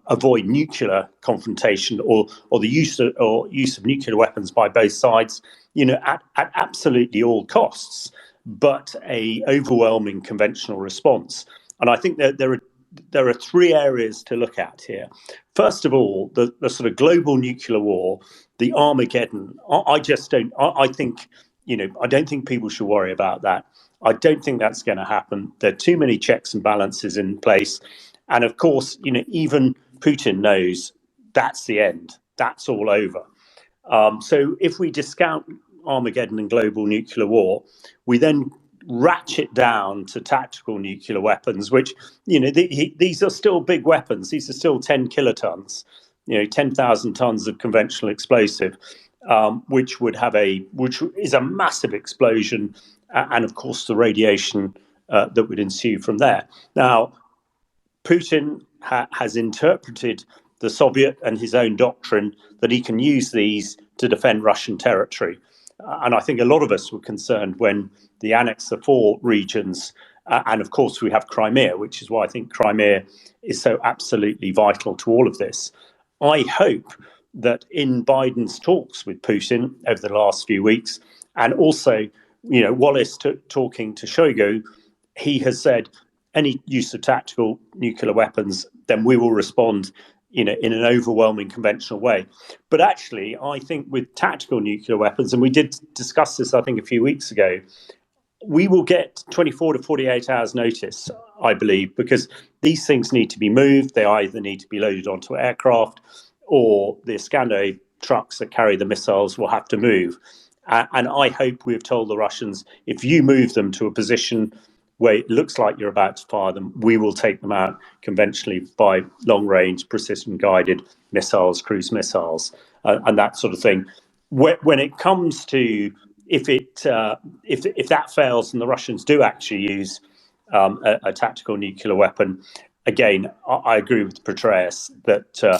avoid nuclear confrontation or the use of nuclear weapons by both sides, at absolutely all costs, but a overwhelming conventional response. And I think that there are three areas to look at here. First of all, the sort of global nuclear war, the Armageddon. I think, I don't think people should worry about that. I don't think that's going to happen. There are too many checks and balances in place. And of course, even Putin knows that's the end. That's all over. So if we discount Armageddon and global nuclear war, we then ratchet down to tactical nuclear weapons, which, these are still big weapons. These are still 10 kilotons, 10,000 tons of conventional explosive, which is a massive explosion, and of course the radiation that would ensue from there. Now, Putin has interpreted the Soviet and his own doctrine that he can use these to defend Russian territory. And I think a lot of us were concerned when the Annex the four regions, and of course we have Crimea, which is why I think Crimea is so absolutely vital to all of this. I hope that in Biden's talks with Putin over the last few weeks, and also, Wallace talking to Shoigu, he has said any use of tactical nuclear weapons, then we will respond in an overwhelming conventional way. But actually, I think with tactical nuclear weapons, and we did discuss this, I think, a few weeks ago, we will get 24 to 48 hours notice, I believe, because these things need to be moved. They either need to be loaded onto aircraft, or the Iskander trucks that carry the missiles will have to move. And I hope we've told the Russians, if you move them to a position where it looks like you're about to fire them, we will take them out conventionally by long-range, precision-guided missiles, cruise missiles, and that sort of thing. When it comes to if that fails and the Russians do actually use a tactical nuclear weapon, again, I agree with Petraeus that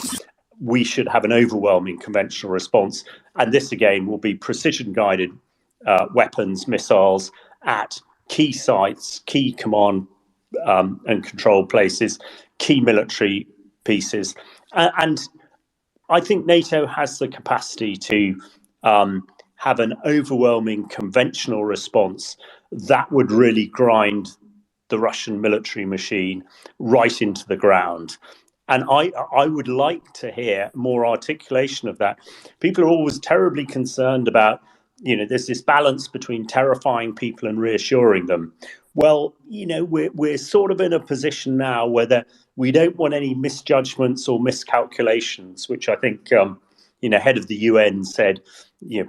we should have an overwhelming conventional response, and this again will be precision-guided weapons, missiles at key sites, key command and control places, key military pieces. And I think NATO has the capacity to have an overwhelming conventional response that would really grind the Russian military machine right into the ground. And I would like to hear more articulation of that. People are always terribly concerned about, there's this balance between terrifying people and reassuring them. Well, we're sort of in a position now where we don't want any misjudgments or miscalculations, which I think, head of the UN said,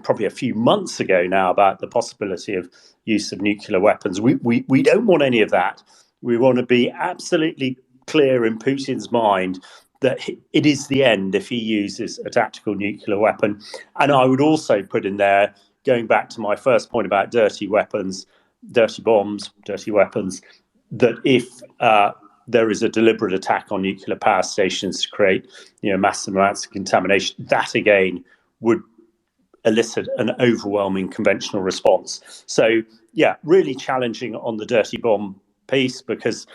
probably a few months ago now about the possibility of use of nuclear weapons. We don't want any of that. We want to be absolutely clear in Putin's mind that it is the end if he uses a tactical nuclear weapon. And I would also put in there, going back to my first point about dirty weapons, dirty bombs, dirty weapons, that if there is a deliberate attack on nuclear power stations to create massive amounts of contamination, that again would elicit an overwhelming conventional response. So, really challenging on the dirty bomb piece, because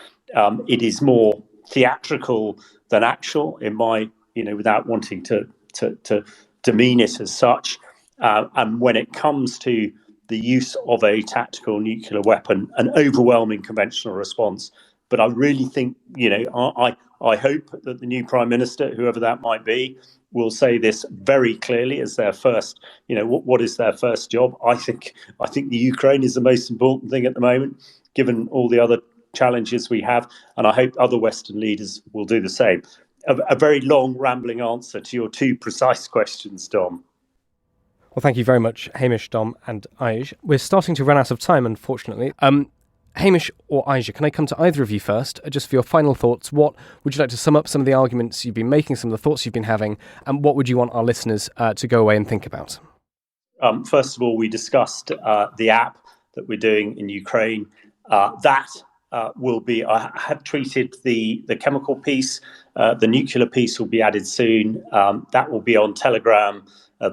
it is more theatrical than actual, in my, without wanting to demean it as such. And when it comes to the use of a tactical nuclear weapon, an overwhelming conventional response. But I really think, I hope that the new Prime Minister, whoever that might be, will say this very clearly as their first, what is their first job? I think the Ukraine is the most important thing at the moment, given all the other challenges we have, and I hope other Western leaders will do the same. A very long, rambling answer to your two precise questions, Dom. Well, thank you very much, Hamish, Dom and Aij. We're starting to run out of time, unfortunately. Hamish or Aij, can I come to either of you first, just for your final thoughts? What would you like to sum up some of the arguments you've been making, some of the thoughts you've been having, and what would you want our listeners to go away and think about? First of all, we discussed the app that we're doing in Ukraine. That will be, I have treated the chemical piece, the nuclear piece will be added soon. That will be on Telegram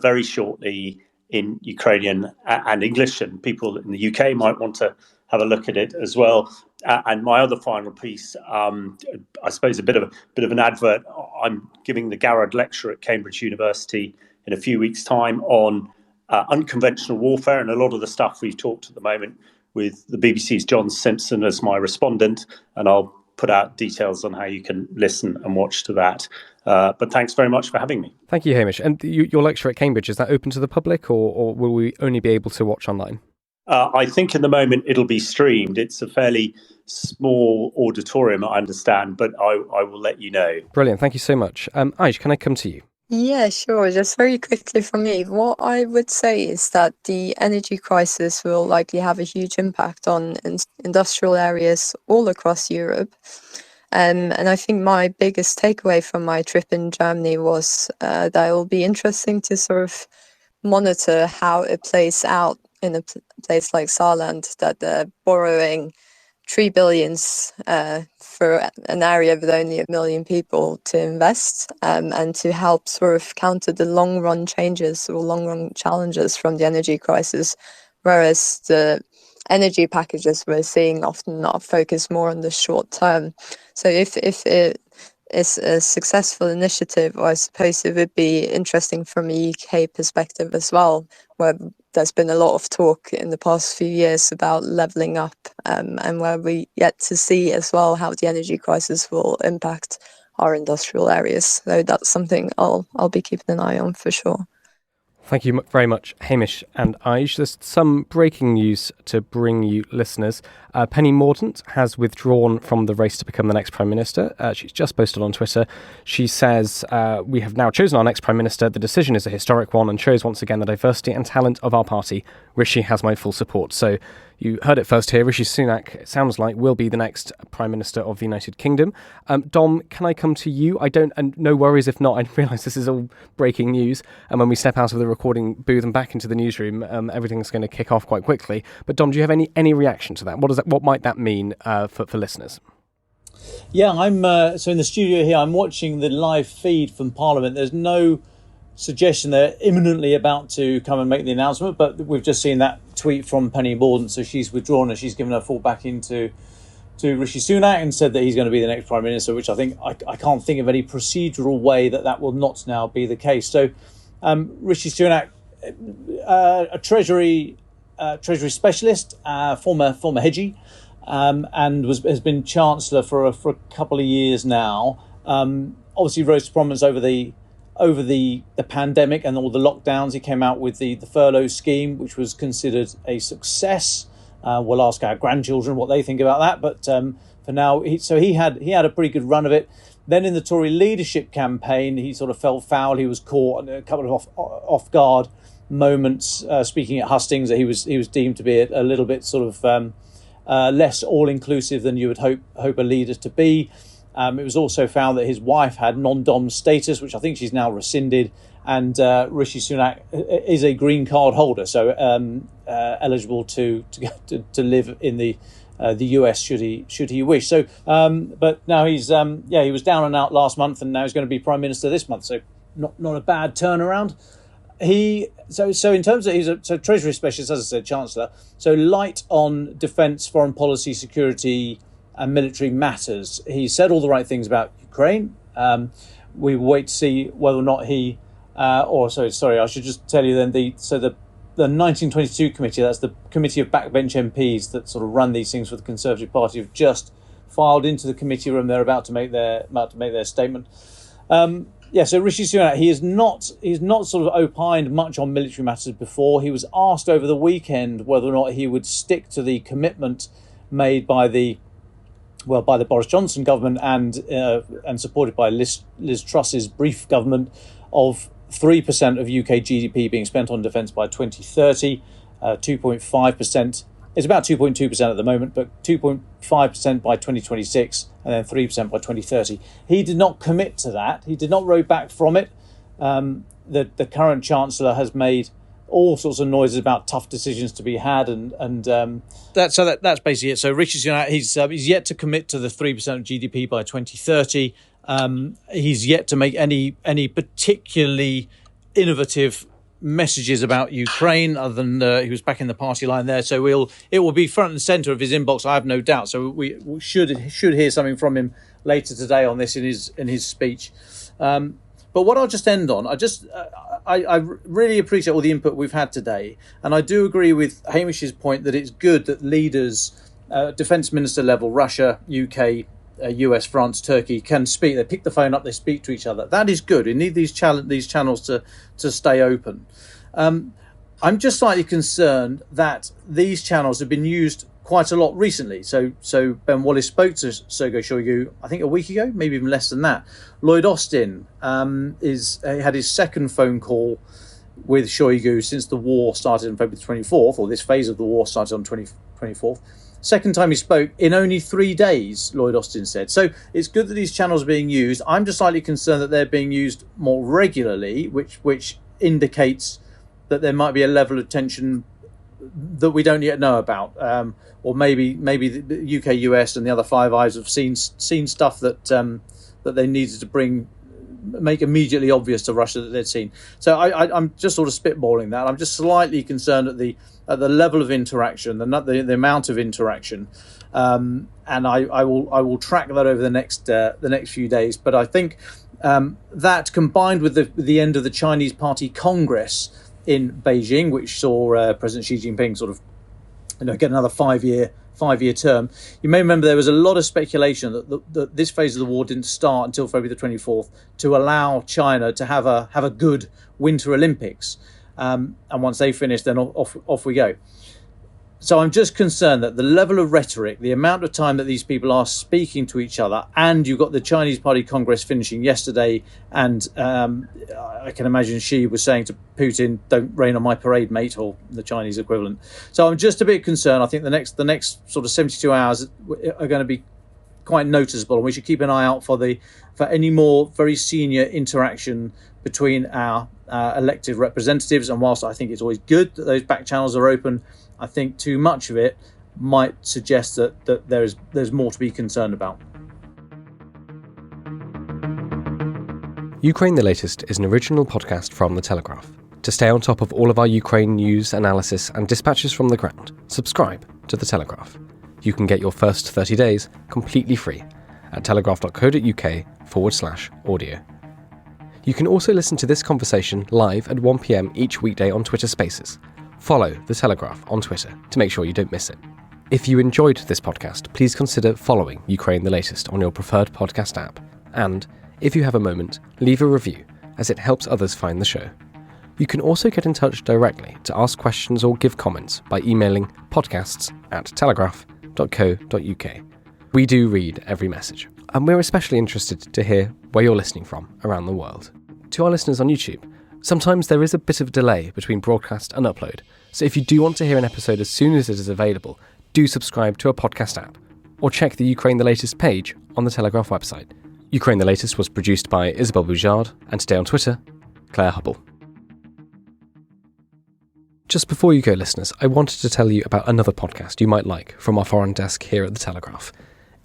very shortly in Ukrainian and English, and people in the UK might want to have a look at it as well. And my other final piece, I suppose a bit of an advert. I'm giving the Garrod lecture at Cambridge University in a few weeks' time on unconventional warfare, and a lot of the stuff we've talked at the moment with the BBC's John Simpson as my respondent, and I'll put out details on how you can listen and watch to that. But thanks very much for having me. Thank you, Hamish. And your lecture at Cambridge, is that open to the public, or will we only be able to watch online? I think in the moment it'll be streamed. It's a fairly small auditorium, I understand, but I will let you know. Brilliant. Thank you so much. Aij, can I come to you? Yeah, sure. Just very quickly from me, what I would say is that the energy crisis will likely have a huge impact on industrial areas all across Europe. And I think my biggest takeaway from my trip in Germany was that it will be interesting to sort of monitor how it plays out in a place like Saarland, that they're borrowing 3 billion for an area with only 1 million people to invest and to help sort of counter the long run changes or long run challenges from the energy crisis, whereas the energy packages we're seeing often not focus more on the short term. So if it is a successful initiative, I suppose it would be interesting from a UK perspective as well, where there's been a lot of talk in the past few years about levelling up, and where we yet to see as well how the energy crisis will impact our industrial areas. So that's something I'll be keeping an eye on for sure. Thank you very much, Hamish and Aij. There's some breaking news to bring you listeners. Penny Mordaunt has withdrawn from the race to become the next Prime Minister. She's just posted on Twitter. She says, we have now chosen our next Prime Minister. The decision is a historic one and shows once again the diversity and talent of our party. Rishi has my full support. So you heard it first here. Rishi Sunak, it sounds like, will be the next Prime Minister of the United Kingdom. Dom, can I come to you? And no worries if not. I realise this is all breaking news. And when we step out of the recording booth and back into the newsroom, everything's going to kick off quite quickly. But Dom, do you have any reaction to that? What might that mean for listeners? Yeah, I'm so in the studio here. I'm watching the live feed from Parliament. There's no suggestion they're imminently about to come and make the announcement, but we've just seen that tweet from Penny Mordaunt, so she's withdrawn and she's given her full back into Rishi Sunak and said that he's going to be the next Prime Minister, which I think I can't think of any procedural way that will not now be the case. So Rishi Sunak, a Treasury specialist, former hedgie, and has been Chancellor for a couple of years now. Obviously rose to prominence over the pandemic and all the lockdowns. He came out with the furlough scheme, which was considered a success. We'll ask our grandchildren what they think about that. But for now, he had a pretty good run of it. Then in the Tory leadership campaign, he sort of fell foul. He was caught in a couple of off guard moments, speaking at hustings, that he was deemed to be a little bit sort of less all inclusive than you would hope a leader to be. It was also found that his wife had non-dom status, which I think she's now rescinded, and Rishi Sunak is a green card holder, so eligible to live in the US should he wish. So, but now he was down and out last month, and now he's going to be Prime Minister this month. So not a bad turnaround. So in terms of he's a Treasury specialist, as I said, Chancellor. So light on defence, foreign policy, security, and military matters. He said all the right things about Ukraine. We wait to see whether or not he, I should just tell you then the 1922 committee, that's the committee of backbench MPs that sort of run these things for the Conservative Party, have just filed into the committee room. They're about to make their statement. So Rishi Sunak, he's not sort of opined much on military matters before. He was asked over the weekend whether or not he would stick to the commitment made by the by the Boris Johnson government and supported by Liz Truss's brief government, of 3% of UK GDP being spent on defence by 2030, 2.5%. It's about 2.2% at the moment, but 2.5% by 2026, and then 3% by 2030. He did not commit to that. He did not row back from it. The current Chancellor has made all sorts of noises about tough decisions to be had, and that's basically it. So Rishi Sunak, he's yet to commit to the 3% of GDP by 2030. He's yet to make any particularly innovative messages about Ukraine, other than he was back in the party line there. So it will be front and centre of his inbox, I have no doubt. So we should hear something from him later today on this in his speech. But what I'll just end on, I really appreciate all the input we've had today, and I do agree with Hamish's point that it's good that leaders, defence minister level, Russia, UK, US, France, Turkey, can speak. They pick the phone up, they speak to each other. That is good. We need these channels to stay open. I'm just slightly concerned that these channels have been used quite a lot recently. So Ben Wallace spoke to Sergei Shoigu, I think a week ago, maybe even less than that. Lloyd Austin had his second phone call with Shoigu since the war started on February 24th, or this phase of the war started on 24th. Second time he spoke in only 3 days, Lloyd Austin said. So it's good that these channels are being used. I'm just slightly concerned that they're being used more regularly, which indicates that there might be a level of tension that we don't yet know about, or maybe the UK, US, and the other Five Eyes have seen stuff that they needed to make immediately obvious to Russia that they'd seen. So I'm just sort of spitballing that. I'm just slightly concerned at the level of interaction, the amount of interaction, and I will track that over the next few days. But I think that, combined with the end of the Chinese Party Congress in Beijing, which saw President Xi Jinping sort of get another five-year term. You may remember there was a lot of speculation that this phase of the war didn't start until February the 24th to allow China to have a good Winter Olympics. And once they finish, then off we go. So I'm just concerned that the level of rhetoric, the amount of time that these people are speaking to each other, and you've got the Chinese Party Congress finishing yesterday, and I can imagine Xi was saying to Putin, "Don't rain on my parade, mate," or the Chinese equivalent. So I'm just a bit concerned. I think the next sort of 72 hours are going to be quite noticeable, and we should keep an eye out for any more very senior interaction between our elected representatives. And whilst I think it's always good that those back channels are open, I think too much of it might suggest that there's more to be concerned about. Ukraine the Latest is an original podcast from The Telegraph. To stay on top of all of our Ukraine news, analysis and dispatches from the ground, subscribe to The Telegraph. You can get your first 30 days completely free at telegraph.co.uk/audio. You can also listen to this conversation live at 1 p.m. each weekday on Twitter Spaces. Follow The Telegraph on Twitter to make sure you don't miss it. If you enjoyed this podcast, please consider following Ukraine the Latest on your preferred podcast app. And, if you have a moment, leave a review, as it helps others find the show. You can also get in touch directly to ask questions or give comments by emailing podcasts@telegraph.co.uk. We do read every message, and we're especially interested to hear where you're listening from around the world. To our listeners on YouTube, sometimes there is a bit of a delay between broadcast and upload, so if you do want to hear an episode as soon as it is available, do subscribe to a podcast app, or check the Ukraine the Latest page on the Telegraph website. Ukraine the Latest was produced by Isabel Boujard, and today on Twitter, Claire Hubble. Just before you go, listeners, I wanted to tell you about another podcast you might like from our foreign desk here at the Telegraph.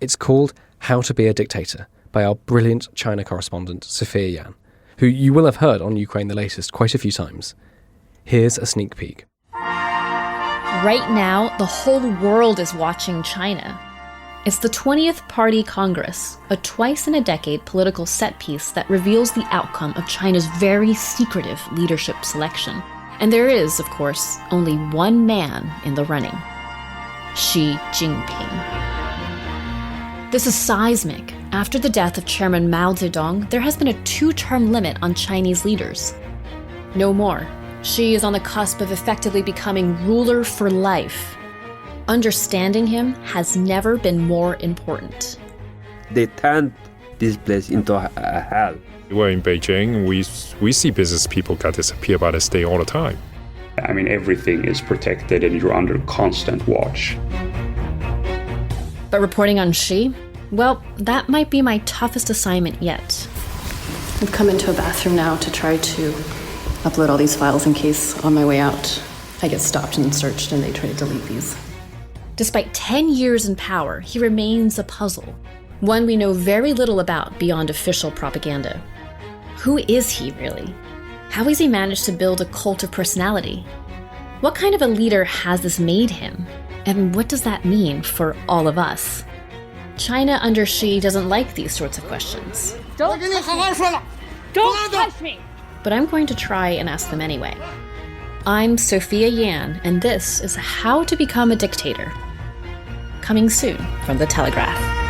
It's called How to Be a Dictator by our brilliant China correspondent, Sophia Yan, who you will have heard on Ukraine the Latest quite a few times. Here's a sneak peek. Right now, the whole world is watching China. It's the 20th Party Congress, a twice-in-a-decade political set piece that reveals the outcome of China's very secretive leadership selection. And there is, of course, only one man in the running: Xi Jinping. This is seismic. After the death of Chairman Mao Zedong, there has been a 2-term limit on Chinese leaders. No more. Xi is on the cusp of effectively becoming ruler for life. Understanding him has never been more important. They turned this place into a hell. We're in Beijing. We see business people get disappear by the state all the time. I mean, everything is protected and you're under constant watch. But reporting on Xi? Well, that might be my toughest assignment yet. I've come into a bathroom now to try to upload all these files in case on my way out I get stopped and searched and they try to delete these. Despite 10 years in power, he remains a puzzle, one we know very little about beyond official propaganda. Who is he really? How has he managed to build a cult of personality? What kind of a leader has this made him? And what does that mean for all of us? China under Xi doesn't like these sorts of questions. Don't touch me! Don't touch me! But I'm going to try and ask them anyway. I'm Sophia Yan, and this is How to Become a Dictator. Coming soon from The Telegraph.